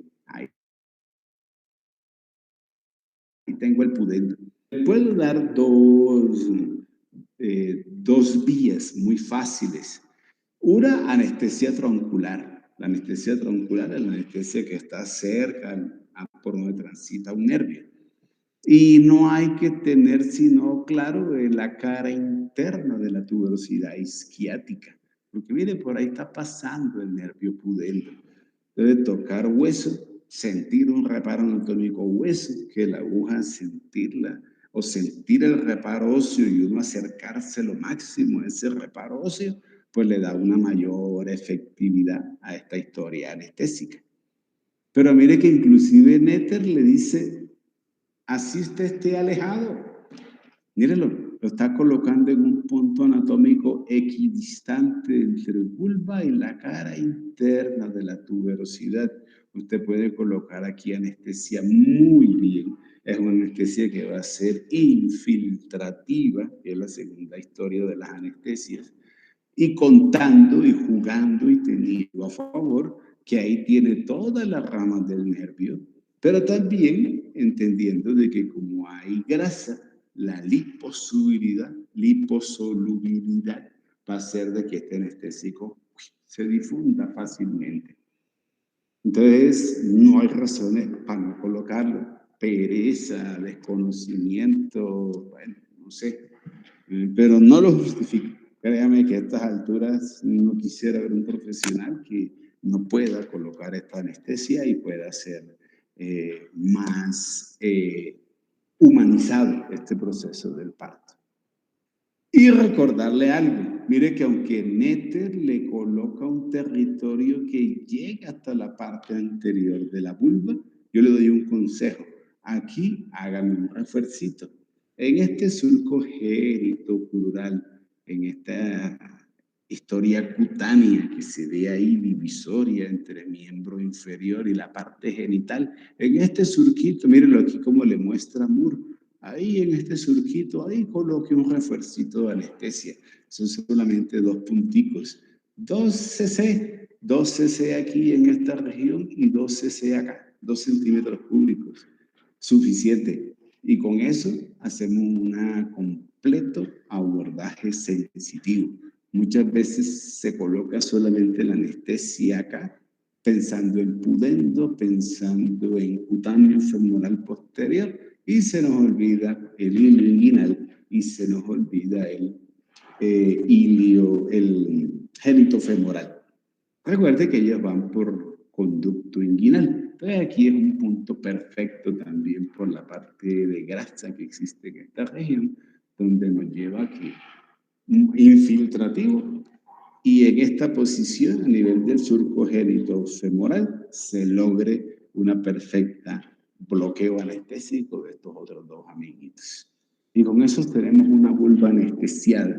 tengo el pudendo. Puedo dar dos vías muy fáciles. Una, anestesia troncular. La anestesia troncular es la anestesia que está cerca por donde transita un nervio. Y no hay que tener sino, claro, la cara interna de la tuberosidad isquiática. Porque mire, por ahí está pasando el nervio pudendo. Debe tocar hueso, sentir un reparo anatómico hueso, que la aguja sentirla, o sentir el reparo óseo y uno acercarse lo máximo a ese reparo óseo, pues le da una mayor efectividad a esta historia anestésica. Pero mire que inclusive Netter le dice, así usted esté alejado, mírelo, lo está colocando en un punto anatómico equidistante entre vulva y la cara interna de la tuberosidad. Usted puede colocar aquí anestesia muy bien. Es una anestesia que va a ser infiltrativa, que es la segunda historia de las anestesias, y contando y jugando y teniendo a favor que ahí tiene todas las ramas del nervio, pero también entendiendo de que como hay grasa, la liposolubilidad va a hacer de que este anestésico se difunda fácilmente. Entonces, no hay razones para no colocarlo. Pereza, desconocimiento, bueno, no sé, pero no lo justifico. Créame que a estas alturas no quisiera ver un profesional que no pueda colocar esta anestesia y pueda ser más humanizado este proceso del parto. Y recordarle algo, mire que aunque Netter le coloca un territorio que llega hasta la parte anterior de la vulva, yo le doy un consejo. Aquí hágame un refuercito. En este surco genitoplural, en esta historia cutánea que se ve ahí divisoria entre el miembro inferior y la parte genital, en este surquito, mírenlo aquí como le muestra Moore, ahí en este surquito, ahí coloque un refuercito de anestesia. Son solamente 2 punticos. 2 cc aquí en esta región y 2 cc acá, 2 centímetros cúbicos. Suficiente. Y con eso hacemos un completo abordaje sensitivo. Muchas veces se coloca solamente la anestesia acá, pensando en pudendo, pensando en cutáneo femoral posterior, y se nos olvida el hilo inguinal y se nos olvida el génito femoral. Recuerde que ellos van por conducto inguinal. Entonces aquí es un punto perfecto también por la parte de grasa que existe en esta región, donde nos lleva a que un infiltrativo y en esta posición a nivel del surco genitofemoral se logre una perfecta bloqueo anestésico de estos otros dos amiguitos. Y con eso tenemos una vulva anestesiada.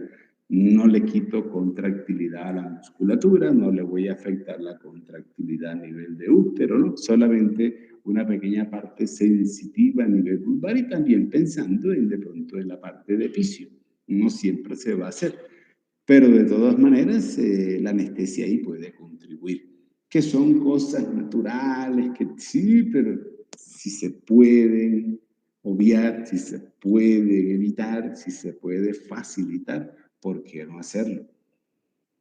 No le quito contractilidad a la musculatura, no le voy a afectar la contractilidad a nivel de útero, ¿no? Solamente una pequeña parte sensitiva a nivel vulvar y también pensando en de pronto en la parte de epicio. No siempre se va a hacer, pero de todas maneras la anestesia ahí puede contribuir. Que son cosas naturales, que sí, pero si se pueden obviar, si se puede evitar, si se puede facilitar, ¿por qué no hacerlo?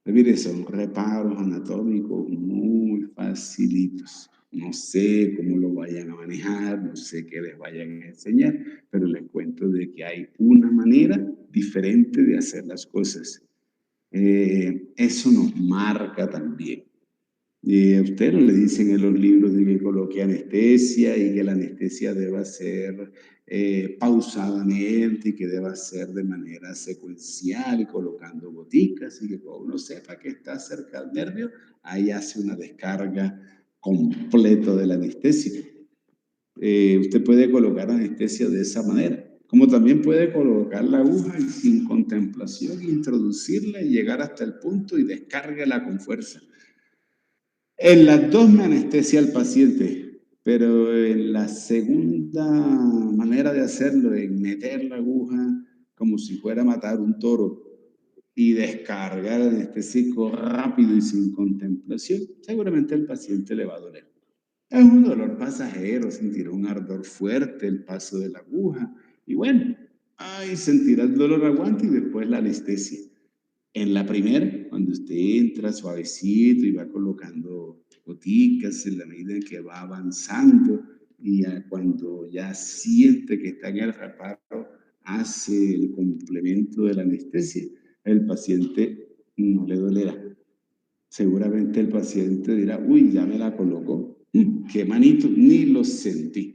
Mire, son reparos anatómicos muy facilitos. No sé cómo lo vayan a manejar, no sé qué les vayan a enseñar, pero les cuento de que hay una manera diferente de hacer las cosas. Eso nos marca también. A usted no le dicen en los libros de que coloque anestesia y que la anestesia deba ser pausadamente y que deba ser de manera secuencial y colocando goticas y que cuando uno sepa que está cerca del nervio, ahí hace una descarga completa de la anestesia. Usted puede colocar anestesia de esa manera, como también puede colocar la aguja y sin contemplación, introducirla y llegar hasta el punto y descárguela con fuerza. En las dos me anestesia al paciente, pero en la segunda manera de hacerlo, en meter la aguja como si fuera a matar un toro y descargar el anestésico rápido y sin contemplación, seguramente al paciente le va a doler. Es un dolor pasajero, sentirá un ardor fuerte, el paso de la aguja, y bueno, ahí sentirá el dolor aguante y después la anestesia. En la primera, cuando usted entra suavecito y va colocando goticas en la medida en que va avanzando y ya cuando ya siente que está en el reparo, hace el complemento de la anestesia, el paciente no le dolerá. Seguramente el paciente dirá, uy, ya me la colocó, qué manito, ni lo sentí.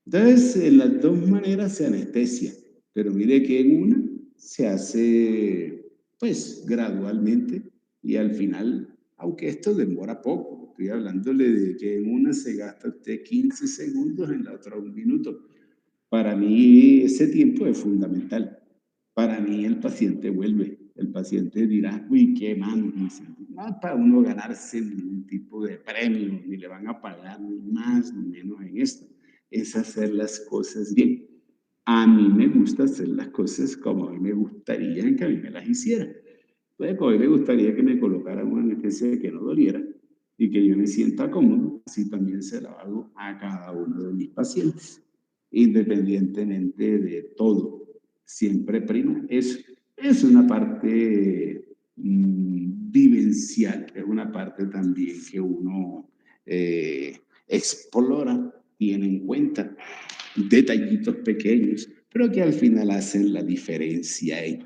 Entonces, en las dos maneras se anestesia, pero mire que en una se hace, pues, gradualmente y al final, aunque esto demora poco, estoy hablándole de que en una se gasta usted 15 segundos, en la otra 1 minuto. Para mí ese tiempo es fundamental. Para mí el paciente vuelve, el paciente dirá, uy, qué man, no es para uno ganarse ningún tipo de premio, ni le van a pagar ni más ni menos en esto, es hacer las cosas bien. A mí me gusta hacer las cosas como a mí me gustaría que a mí me las hicieran. Entonces, como a mí me gustaría que me colocaran una anestesia que no doliera y que yo me sienta cómodo, así también se la hago a cada uno de mis pacientes, independientemente de todo. Siempre prima eso. Es una parte vivencial, es una parte también que uno explora, tiene en cuenta detallitos pequeños, pero que al final hacen la diferencia ahí.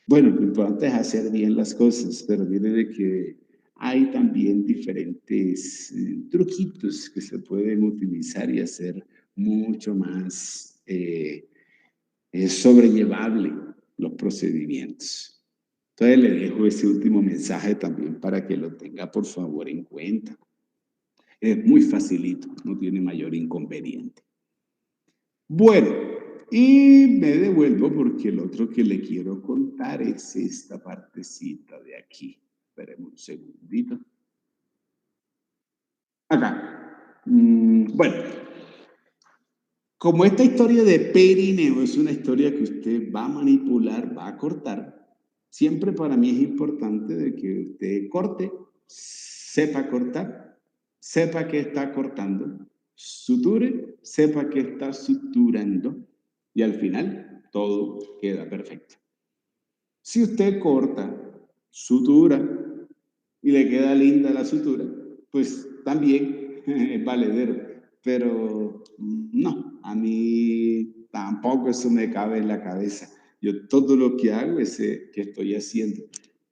Bueno, lo importante es hacer bien las cosas, pero mire de que hay también diferentes truquitos que se pueden utilizar y hacer mucho más sobrellevable los procedimientos. Entonces le dejo ese último mensaje también para que lo tenga por favor en cuenta. Es muy facilito, no tiene mayor inconveniente. Bueno, y me devuelvo porque el otro que le quiero contar es esta partecita de aquí. Esperemos un segundito. Acá. Bueno, como esta historia de perineo es una historia que usted va a manipular, va a cortar, siempre para mí es importante de que usted corte, sepa cortar, sepa que está cortando, suture, sepa que está suturando y al final todo queda perfecto. Si usted corta, sutura y le queda linda la sutura, pues también es valedero. Pero no, a mí tampoco eso me cabe en la cabeza. Yo todo lo que hago es que estoy haciendo.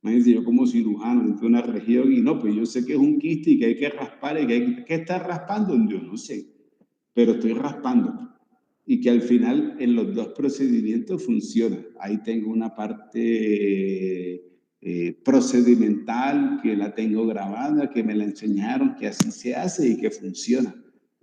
Imagínense, yo como cirujano entro en una región y no, pues yo sé que es un quiste y que hay que raspar y que hay que estar raspando, yo no sé, pero estoy raspando y que al final en los dos procedimientos funciona. Ahí tengo una parte procedimental que la tengo grabada, que me la enseñaron, que así se hace y que funciona.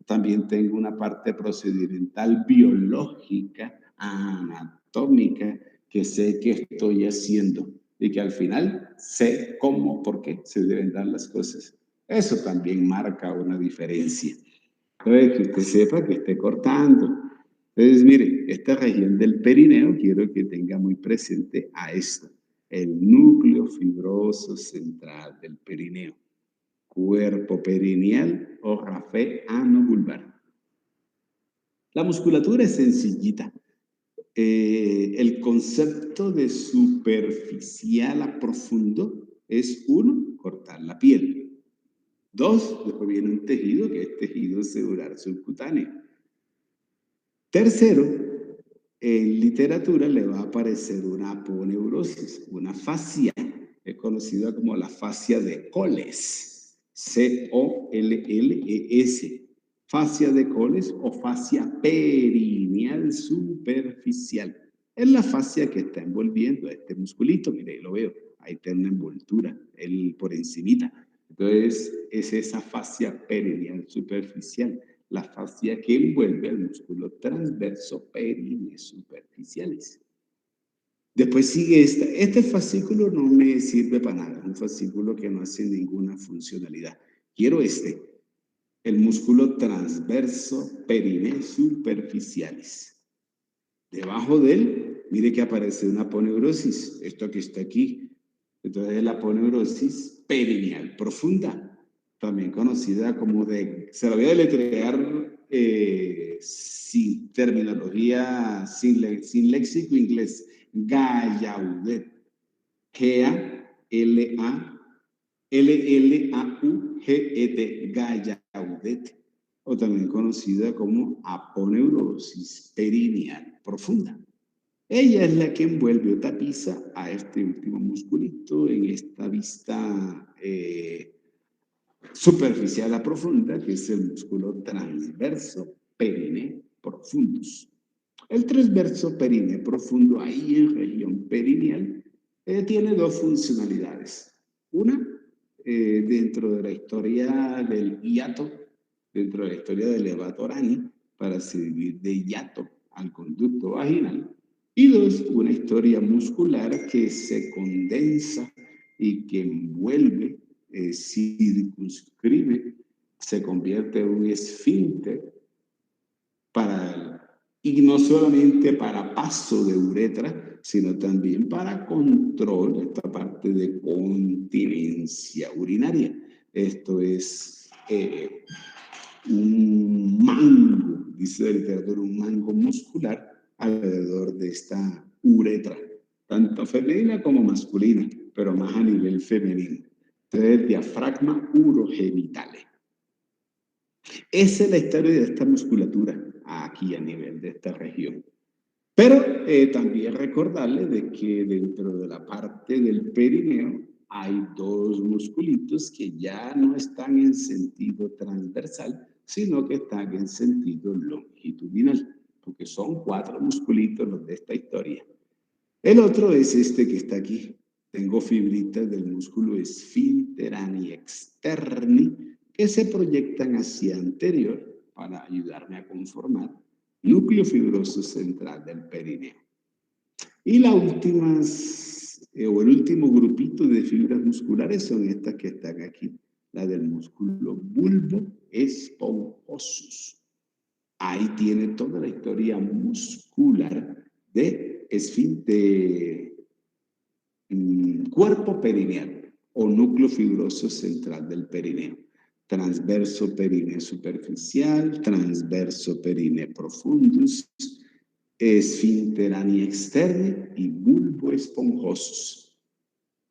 También tengo una parte procedimental biológica, anatómica, que sé qué estoy haciendo y que al final sé cómo, por qué se deben dar las cosas. Eso también marca una diferencia. Entonces, que usted sepa que esté cortando. Entonces, mire, esta región del perineo quiero que tenga muy presente a esto, el núcleo fibroso central del perineo, cuerpo perineal o rafé ano-vulvar. La musculatura es sencillita. El concepto de superficial a profundo es uno, cortar la piel. Dos, después viene un tejido que es tejido celular subcutáneo. Tercero, en literatura le va a aparecer una aponeurosis, una fascia, es conocida como la fascia de Coles, C-O-L-L-E-S, fascia de Coles o fascia perineal superficial. Es la fascia que está envolviendo a este musculito, mire, lo veo, ahí está una envoltura, por encimita. Entonces, es esa fascia perineal superficial, la fascia que envuelve al músculo transverso perine superficiales. Después sigue esta. Este fascículo no me sirve para nada, un fascículo que no hace ninguna funcionalidad. Quiero el músculo transverso perine superficiales. Debajo de él, mire que aparece una aponeurosis, esto que está aquí. Entonces, la aponeurosis perineal profunda, también conocida como se la voy a deletrear sin terminología, sin léxico inglés, Gallaudet, G-A-L-L-A-U-G-E-T, Gallaudet, o también conocida como aponeurosis perineal profunda. Ella es la que envuelve o tapiza a este último musculito en esta vista superficial a profunda, que es el músculo transverso perine profundus. El transverso perine profundo, ahí en región perineal, tiene dos funcionalidades. Una, dentro de la historia del hiato, dentro de la historia del levatorani, para servir de hiato al conducto vaginal. Y dos, una historia muscular que se condensa y que envuelve, circunscribe, se convierte en un esfínter y no solamente para paso de uretra, sino también para control de esta parte de continencia urinaria. Esto es un mango, dice la literatura, un mango muscular alrededor de esta uretra, tanto femenina como masculina, pero más a nivel femenino. Entonces, diafragma urogenitale. Esa es la historia de esta musculatura aquí a nivel de esta región. Pero también recordarle de que dentro de la parte del perineo hay dos musculitos que ya no están en sentido transversal, sino que están en sentido longitudinal, porque son 4 musculitos los de esta historia. El otro es este que está aquí. Tengo fibritas del músculo esfínterani externi que se proyectan hacia anterior para ayudarme a conformar núcleo fibroso central del perineo. Y las últimas, o el último grupito de fibras musculares son estas que están aquí, la del músculo bulbo esponjosus. Ahí tiene toda la historia muscular de esfínter, cuerpo perineal o núcleo fibroso central del perineo. Transverso perine superficial, transverso perine profundus, esfínterani externi y bulbo esponjosus.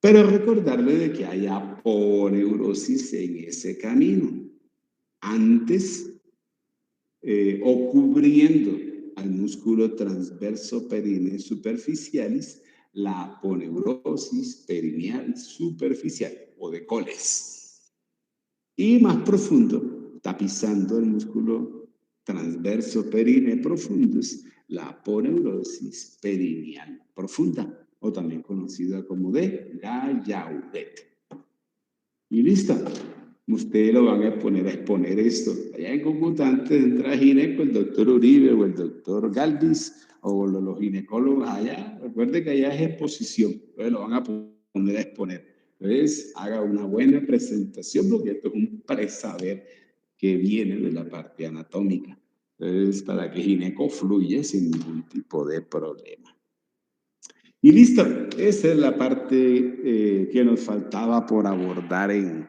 Pero recordarle de que hay aponeurosis en ese camino. Antes, o cubriendo al músculo transverso perine superficialis, la aponeurosis perineal superficial o de Coles. Y más profundo, tapizando el músculo transverso perine profundus, la aponeurosis perineal profunda, o también conocida como de Gallaudet. Y listo. Usted lo van a poner a exponer esto. Allá en Cúcuta, antes de entrar a gineco, el doctor Uribe o el doctor Galvis o los ginecólogos allá, recuerde que allá es exposición, entonces lo van a poner a exponer. Entonces, haga una buena presentación porque esto es un presaber que viene de la parte anatómica. Entonces, para que gineco fluya sin ningún tipo de problema. Y listo, esa es la parte que nos faltaba por abordar en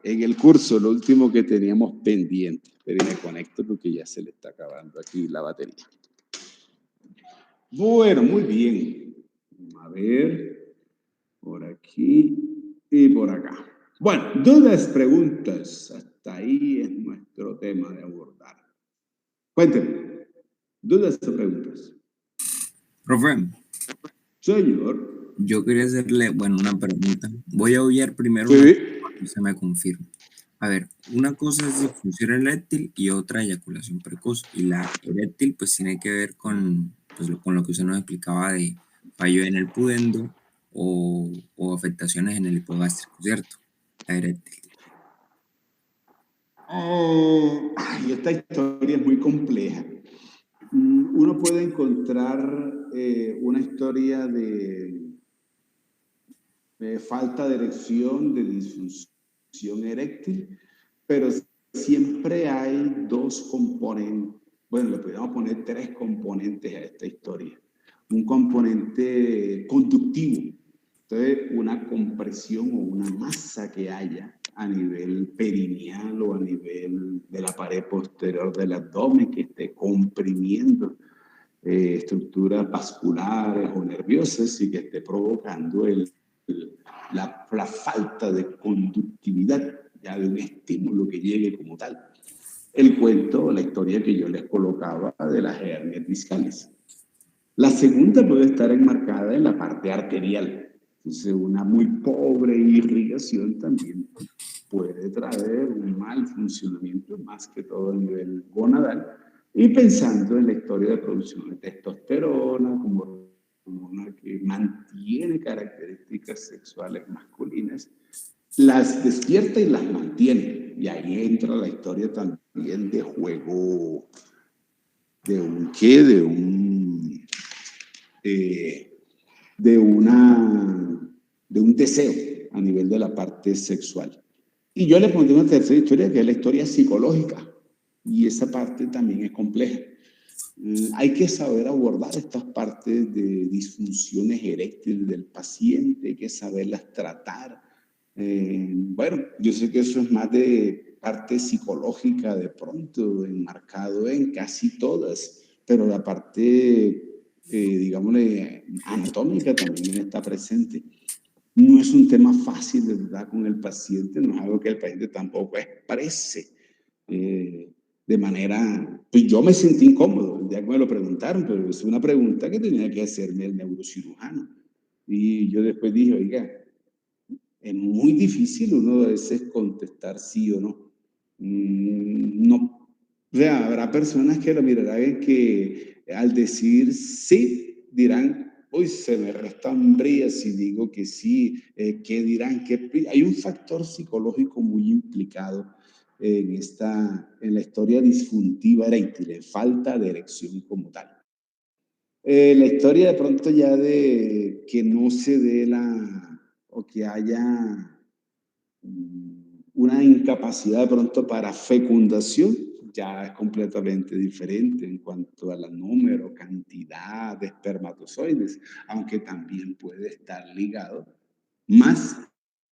el curso, lo último que teníamos pendiente. Pero me conecto porque ya se le está acabando aquí la batería. Bueno, muy bien. A ver, por aquí y por acá. Bueno, dudas, preguntas. Hasta ahí es nuestro tema de abordar. Cuéntenme, dudas o preguntas. Profe, Señor. yo quería hacerle, bueno, una pregunta. Voy a obviar primero Sí. una cosa que se me confirma. A ver, una cosa es disfunción eréctil y otra eyaculación precoz. Y la eréctil pues tiene que ver con, pues, con lo que usted nos explicaba de fallo en el pudendo o afectaciones en el hipogástrico, ¿cierto? La eréctil. Esta historia es muy compleja. Uno puede encontrar una historia de falta de erección, de disfunción eréctil, pero siempre hay dos componentes. Bueno, le podemos poner tres componentes a esta historia. Un componente conductivo, entonces una compresión o una masa que haya a nivel perineal o a nivel de la pared posterior del abdomen que esté comprimiendo estructuras vasculares o nerviosas y que esté provocando la falta de conductividad, ya de un estímulo que llegue como tal. El cuento, la historia que yo les colocaba de las hernias discales. La segunda puede estar enmarcada en la parte arterial. Entonces, una muy pobre irrigación también puede traer un mal funcionamiento, más que todo a nivel gonadal, y pensando en la historia de producción de testosterona como hormona que mantiene características sexuales masculinas, las despierta y las mantiene. Y ahí entra la historia también de juego, de un qué, de un deseo a nivel de la parte sexual. Y yo le pondré una tercera historia que es la historia psicológica. Y esa parte también es compleja. Hay que saber abordar estas partes de disfunciones eréctiles del paciente, hay que saberlas tratar. Bueno, yo sé que eso es más de parte psicológica de pronto, enmarcado en casi todas, pero la parte, digámosle, anatómica también está presente. No es un tema fácil de tratar con el paciente, no es algo que el paciente tampoco exprese de manera... Pues yo me sentí incómodo el día que me lo preguntaron, pero es una pregunta que tenía que hacerme el neurocirujano. Y yo después dije, oiga, es muy difícil uno a veces contestar sí o no. No. O sea, habrá personas que lo mirarán que al decir sí, dirán, uy, se me resta hombría si digo que sí, ¿qué dirán? Hay un factor psicológico muy implicado en la historia disfuntiva eréctil, falta de erección como tal. La historia de pronto ya de que no se dé o que haya una incapacidad de pronto para fecundación, ya es completamente diferente en cuanto a la número, cantidad de espermatozoides, aunque también puede estar ligado más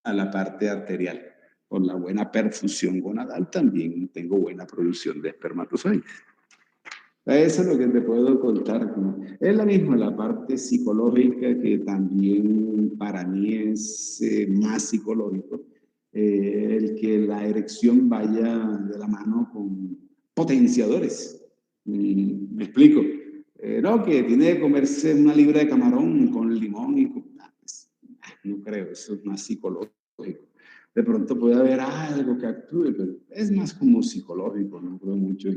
a la parte arterial. Con la buena perfusión gonadal también tengo buena producción de espermatozoides. Eso es lo que te puedo contar. Es la misma la parte psicológica que también para mí es más psicológico. El que la erección vaya de la mano con potenciadores. Me explico. No, que tiene que comerse una libra de camarón con limón y no creo, eso es más psicológico. De pronto puede haber algo que actúe, pero es más como psicológico, no creo mucho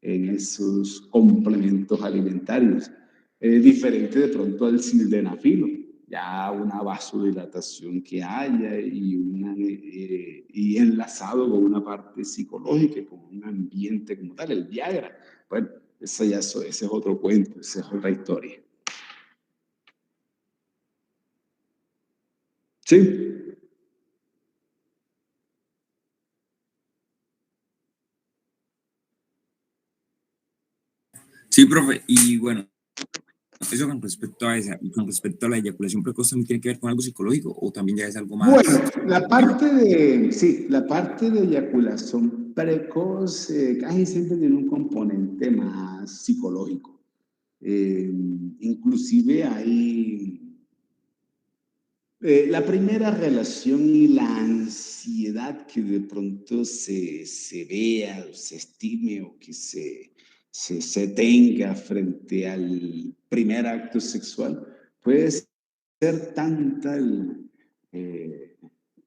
en esos complementos alimentarios. Es diferente de pronto al sildenafilo. ya una vasodilatación que haya y enlazado con una parte psicológica, con un ambiente como tal, el Viagra. Bueno, ese es otro cuento, esa es otra historia. Sí. Sí, profe, y bueno, eso con respecto a esa, y con respecto a la eyaculación precoz, ¿también tiene que ver con algo psicológico o también ya es algo más Bueno, biológico? la parte de eyaculación precoz casi siempre tiene un componente más psicológico. Inclusive hay la primera relación y la ansiedad que de pronto se vea, o se estime o que se tenga frente al primer acto sexual, puede ser tanta eh,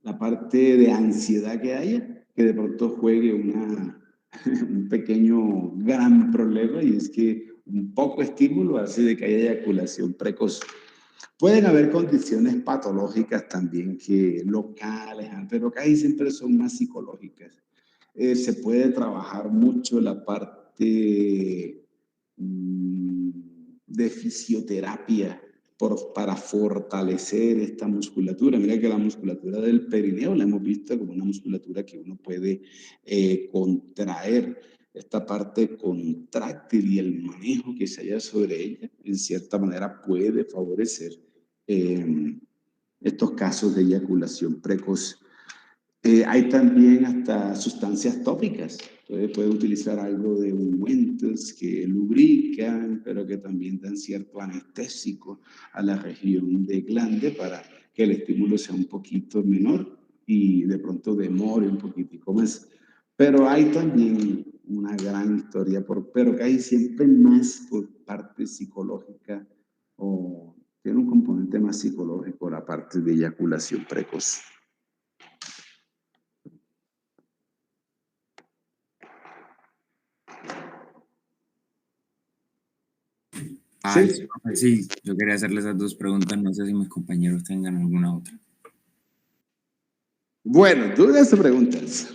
la parte de ansiedad que haya, que de pronto juegue un pequeño gran problema, y es que un poco estímulo hace de que haya eyaculación precoz. Pueden haber condiciones patológicas también que locales, pero casi siempre son más psicológicas. Se puede trabajar mucho la parte mm, de fisioterapia para fortalecer esta musculatura. Mira que la musculatura del perineo la hemos visto como una musculatura que uno puede contraer. Esta parte contráctil y el manejo que se haya sobre ella, en cierta manera, puede favorecer eh, estos casos de eyaculación precoz. Hay también hasta sustancias tópicas. Puede utilizar algo de ungüentos que lubrican, pero que también dan cierto anestésico a la región de glande para que el estímulo sea un poquito menor y de pronto demore un poquitico más. Pero hay también una gran historia, pero que hay siempre más por parte psicológica, o tiene un componente más psicológico la parte de eyaculación precoz. Ah, sí, Sí. profe, sí, yo quería hacerle esas dos preguntas, no sé si mis compañeros tengan alguna otra. Bueno, dudas o preguntas.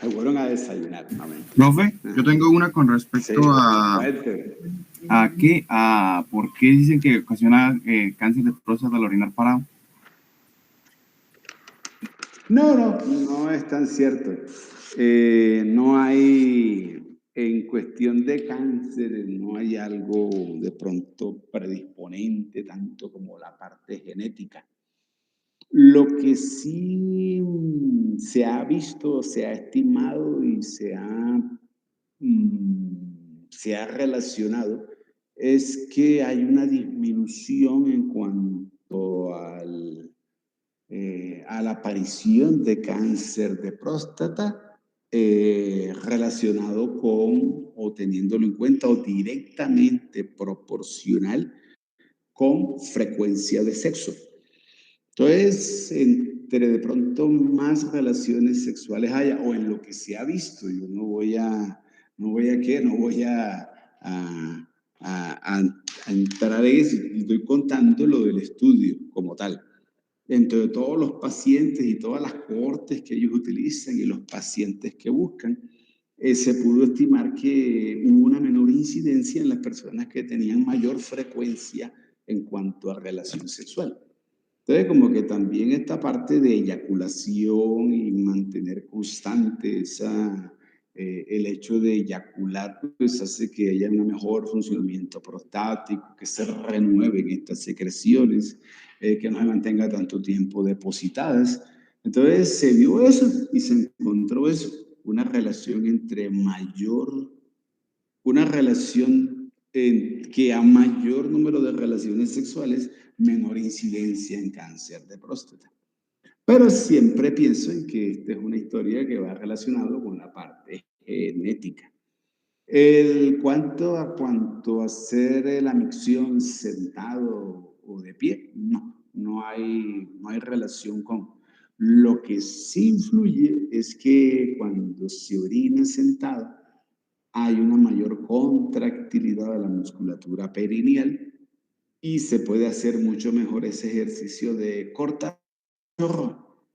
Me fueron a desayunar, no mentira. Profe, yo tengo una con Sí, respecto cuénteme. a por qué dicen que ocasiona cáncer de próstata al orinar parado. No es tan cierto. No hay, en cuestión de cáncer, no hay algo de pronto predisponente tanto como la parte genética. Lo que sí se ha visto, se ha estimado y se ha relacionado es que hay una disminución en cuanto a la aparición de cáncer de próstata relacionado con o teniéndolo en cuenta o directamente proporcional con frecuencia de sexo. Entonces, entre de pronto más relaciones sexuales haya, o en lo que se ha visto, yo no voy a a entrar en eso, estoy contando lo del estudio como tal. Dentro de todos los pacientes y todas las cohortes que ellos utilizan y los pacientes que buscan, se pudo estimar que hubo una menor incidencia en las personas que tenían mayor frecuencia en cuanto a relación sexual. Entonces, como que también esta parte de eyaculación y mantener constante el hecho de eyacular, pues hace que haya un mejor funcionamiento prostático, que se renueven estas secreciones, que no se mantenga tanto tiempo depositadas. Entonces, se vio eso y se encontró eso, una relación que a mayor número de relaciones sexuales, menor incidencia en cáncer de próstata. Pero siempre pienso en que esta es una historia que va relacionado con la parte genética. Cuanto a hacer la micción sentado o de pie, no hay relación con. Lo que sí influye es que cuando se orina sentado, hay una mayor contractilidad de la musculatura perineal y se puede hacer mucho mejor ese ejercicio de cortar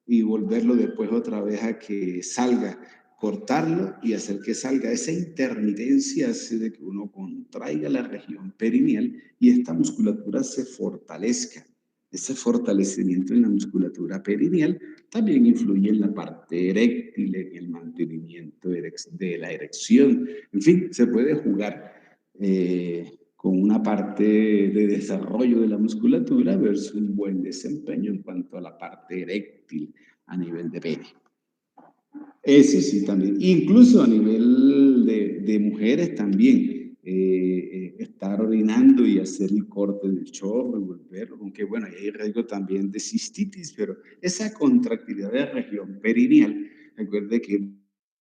y volverlo después otra vez a que salga, cortarlo y hacer que salga. Esa intermitencia hace de que uno contraiga la región perineal y esta musculatura se fortalezca. Ese fortalecimiento en la musculatura perineal también influye en la parte eréctil, en el mantenimiento de la erección. En fin, se puede jugar con una parte de desarrollo de la musculatura versus un buen desempeño en cuanto a la parte eréctil a nivel de pene. Eso sí, también. Incluso a nivel de mujeres también. Estar orinando y hacer el corte del chorro y volverlo, aunque bueno, hay riesgo también de cistitis, pero esa contractilidad de la región perineal, recuerde que es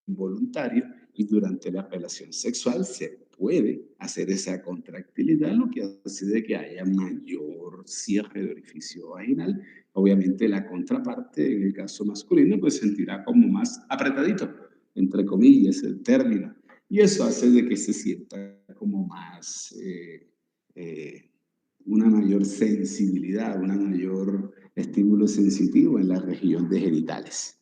voluntario y durante la relación sexual se puede hacer esa contractilidad, lo que hace de que haya mayor cierre de orificio vaginal. Obviamente la contraparte, en el caso masculino, pues sentirá como más apretadito, entre comillas, el término. Y eso hace de que se sienta como más, una mayor sensibilidad, una mayor estímulo sensitivo en la región de genitales.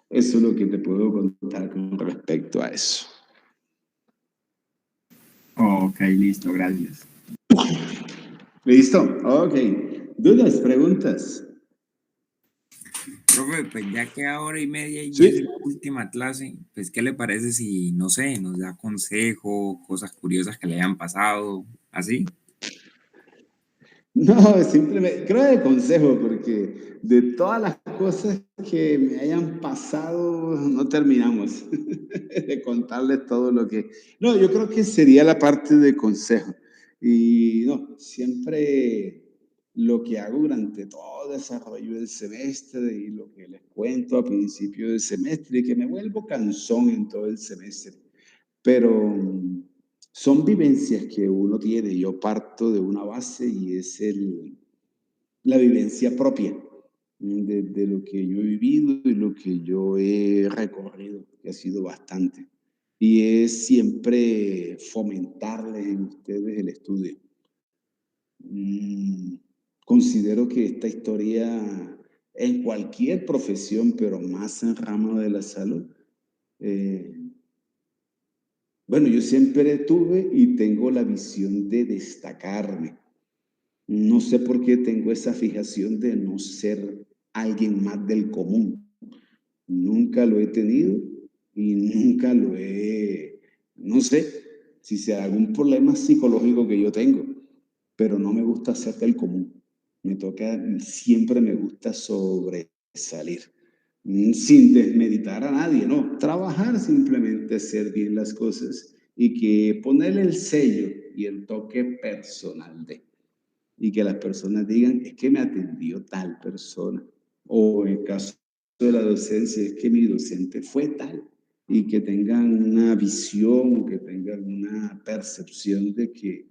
Eso es lo que te puedo contar con respecto a eso. Ok, listo, gracias. ¿Listo? Ok. ¿Dudas, preguntas? Profe, pues ya queda hora y media y es Sí. la última clase, pues ¿qué le parece si, no sé, nos da consejo, cosas curiosas que le hayan pasado, así? No, simplemente, creo de consejo, porque de todas las cosas que me hayan pasado, no terminamos de contarles todo lo que... No, yo creo que sería la parte de consejo. Y no, siempre lo que hago durante todo el desarrollo del semestre y lo que les cuento a principio del semestre y que me vuelvo cansón en todo el semestre. Pero son vivencias que uno tiene. Yo parto de una base y es la vivencia propia de lo que yo he vivido y lo que yo he recorrido, que ha sido bastante. Y es siempre fomentarles en ustedes el estudio. Considero que esta historia en cualquier profesión, pero más en rama de la salud, bueno, yo siempre tuve y tengo la visión de destacarme. No sé por qué tengo esa fijación de no ser alguien más del común. Nunca lo he tenido y nunca lo he, no sé si sea algún problema psicológico que yo tengo, pero no me gusta ser del común. Siempre me gusta sobresalir, sin desmeditar a nadie, no, trabajar simplemente, hacer bien las cosas y que ponerle el sello y el toque personal y que las personas digan, es que me atendió tal persona, o en el caso de la docencia, es que mi docente fue tal, y que tengan una visión, que tengan una percepción de que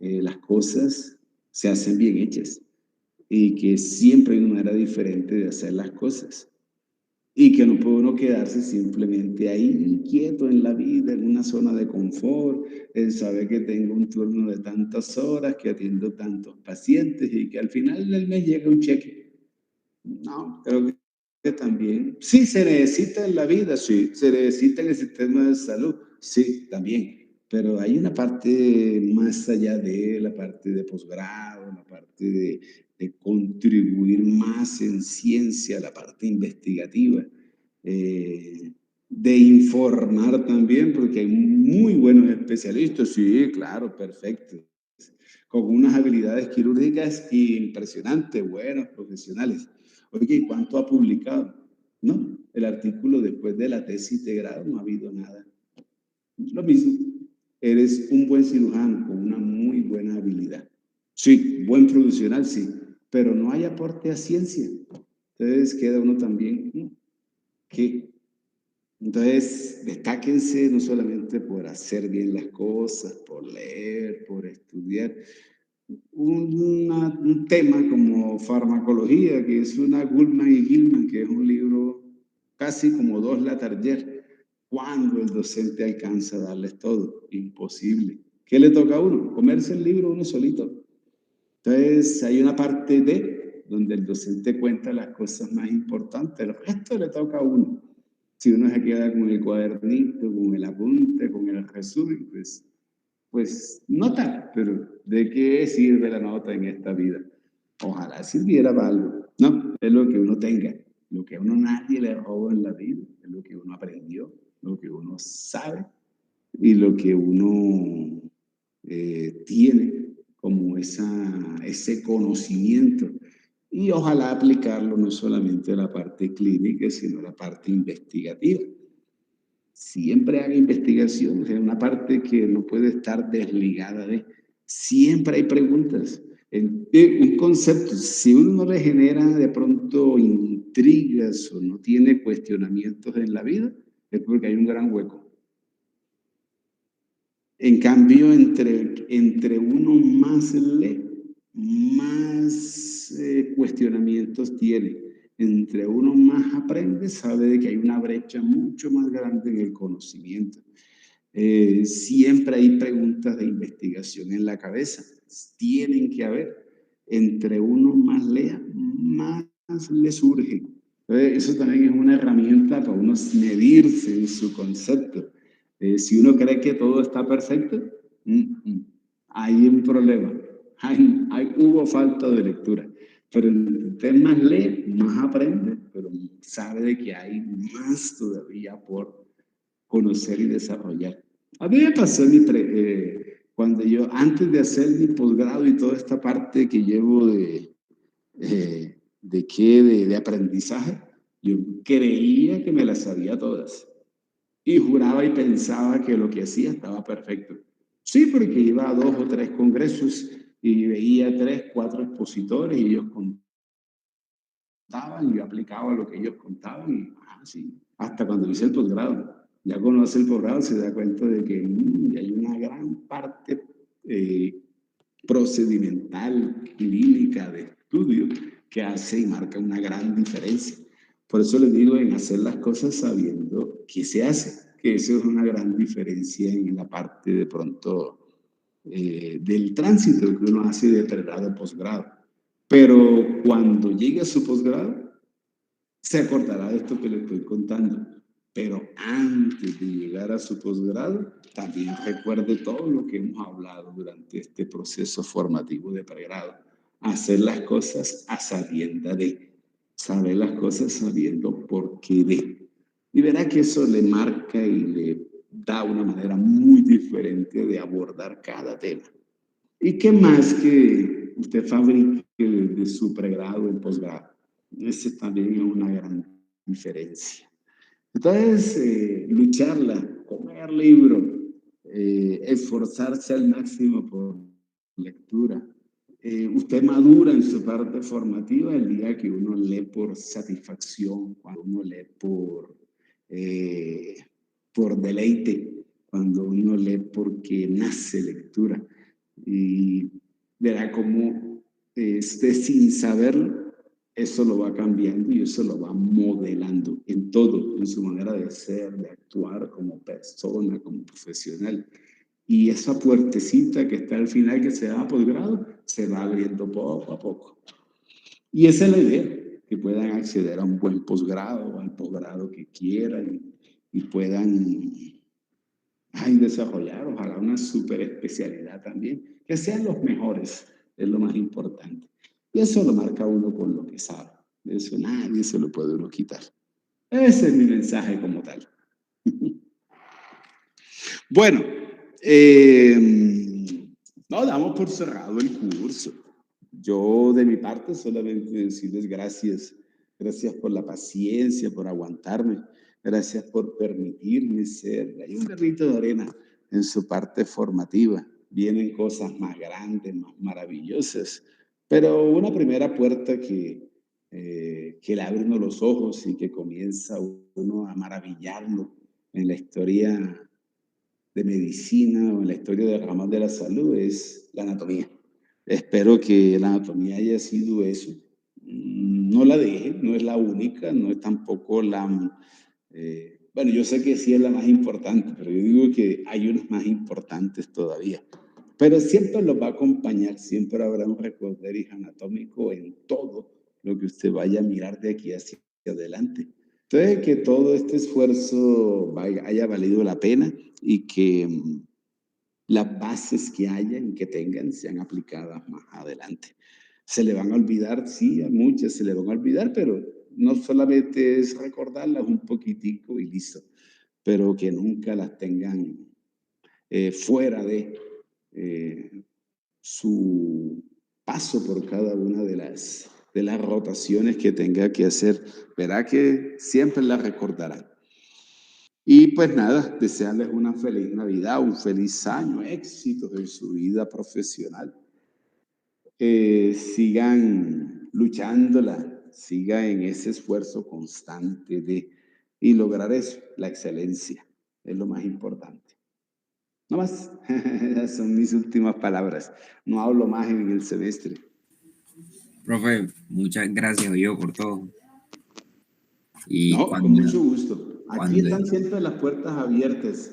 las cosas se hacen bien hechas y que siempre hay una manera diferente de hacer las cosas. Y que no puede uno quedarse simplemente ahí quieto en la vida, en una zona de confort, en saber que tengo un turno de tantas horas, que atiendo tantos pacientes y que al final del mes llega un cheque. No, creo que también. Sí, se necesita en la vida, sí, se necesita en el sistema de salud, sí, también. Pero hay una parte más allá de la parte de posgrado, la parte de contribuir más en ciencia, la parte investigativa, de informar también, porque hay muy buenos especialistas, sí, claro, perfecto, con unas habilidades quirúrgicas impresionantes, buenos profesionales. Oye, ¿y cuánto ha publicado? No, el artículo después de la tesis de grado no ha habido nada. Lo mismo, eres un buen cirujano con una muy buena habilidad. Sí, buen profesional, sí, pero no hay aporte a ciencia. Entonces queda uno también, ¿qué? Entonces, destáquense no solamente por hacer bien las cosas, por leer, por estudiar. Un tema como farmacología, que es una Goldman y Gilman, que es un libro casi como dos Latarjer. ¿Cuándo el docente alcanza a darles todo? Imposible. ¿Qué le toca a uno? Comerse el libro uno solito. Entonces, hay una parte de donde el docente cuenta las cosas más importantes, el resto le toca a uno. Si uno se queda con el cuadernito, con el apunte, con el resumen, pues no tal, pero ¿de qué sirve la nota en esta vida? Ojalá sirviera para algo. No, es lo que uno tenga, lo que a uno nadie le robó en la vida, es lo que uno aprendió, lo que uno sabe y lo que uno tiene como ese conocimiento. Y ojalá aplicarlo no solamente a la parte clínica, sino a la parte investigativa. Siempre haga investigación, es una parte que no puede estar desligada de. Siempre hay preguntas. Un concepto, si uno no le genera de pronto intrigas o no tiene cuestionamientos en la vida, es porque hay un gran hueco. En cambio, entre uno más lee, más cuestionamientos tiene. Entre uno más aprende, sabe de que hay una brecha mucho más grande en el conocimiento. Siempre hay preguntas de investigación en la cabeza. Tienen que haber. Entre uno más lea, más le surge. Eso también es una herramienta para uno medirse en su concepto. Si uno cree que todo está perfecto, hay un problema. Hubo falta de lectura. Pero usted más lee, más aprende, pero sabe de que hay más todavía por conocer y desarrollar. A mí me pasó cuando yo, antes de hacer mi posgrado y toda esta parte que llevo de aprendizaje, yo creía que me las sabía todas y juraba y pensaba que lo que hacía estaba perfecto. Sí, porque iba a 2 o 3 congresos y veía 3, 4 expositores y ellos contaban y yo aplicaba lo que ellos contaban y sí, hasta cuando hice el posgrado. Ya cuando hace el posgrado se da cuenta de que hay una gran parte procedimental, clínica, de estudio que hace y marca una gran diferencia. Por eso les digo en hacer las cosas sabiendo qué se hace, que eso es una gran diferencia en la parte de pronto del tránsito que uno hace de pregrado a posgrado. Pero cuando llegue a su posgrado, se acordará de esto que le estoy contando. Pero antes de llegar a su posgrado, también recuerde todo lo que hemos hablado durante este proceso formativo de pregrado. Hacer las cosas a sabiendas de, saber las cosas sabiendo por qué de. Y verá que eso le marca y le da una manera muy diferente de abordar cada tema. ¿Y qué más que usted fabrique de su pregrado en posgrado? Ese también es una gran diferencia. Entonces, lucharla, comer libro, esforzarse al máximo por lectura. Usted madura en su parte formativa el día que uno lee por satisfacción, cuando uno lee por deleite, cuando uno lee porque nace lectura. Y verá cómo sin saberlo, eso lo va cambiando y eso lo va modelando en todo, en su manera de ser, de actuar como persona, como profesional. Y esa puertecita que está al final, que se da a posgrado, se va abriendo poco a poco. Y esa es la idea, que puedan acceder a un buen posgrado, al posgrado que quieran y puedan desarrollar, ojalá una super especialidad también, que sean los mejores, es lo más importante. Y eso lo marca uno con lo que sabe. Eso nadie se lo puede uno quitar. Ese es mi mensaje como tal. Bueno, no damos por cerrado el curso. Yo de mi parte solamente decirles gracias. Gracias por la paciencia, por aguantarme. Gracias por permitirme ser. Hay un granito de arena en su parte formativa. Vienen cosas más grandes, más maravillosas. Pero una primera puerta que le abre uno los ojos y que comienza uno a maravillarlo en la historia de medicina o en la historia de ramas de la salud es la anatomía. Espero que la anatomía haya sido eso. No la deje, no es la única, no es tampoco la... bueno, yo sé que sí es la más importante, pero yo digo que hay unas más importantes todavía. Pero siempre los va a acompañar, siempre habrá un recorderis anatómico en todo lo que usted vaya a mirar de aquí hacia adelante. Entonces, que todo este esfuerzo haya valido la pena y que las bases que hayan, que tengan, sean aplicadas más adelante. Se le van a olvidar, sí, a muchas se le van a olvidar, pero no solamente es recordarlas un poquitico y listo, pero que nunca las tengan fuera de su paso por cada una de las rotaciones que tenga que hacer. Verá que siempre la recordarán. Y pues nada, desearles una feliz Navidad, un feliz año, éxitos en su vida profesional. Sigan luchándola, sigan en ese esfuerzo constante y lograr eso, la excelencia, es lo más importante. No más, esas son mis últimas palabras. No hablo más en el semestre. Profe, muchas gracias yo por todo. Y No, con mucho gusto. Aquí están siempre las puertas abiertas.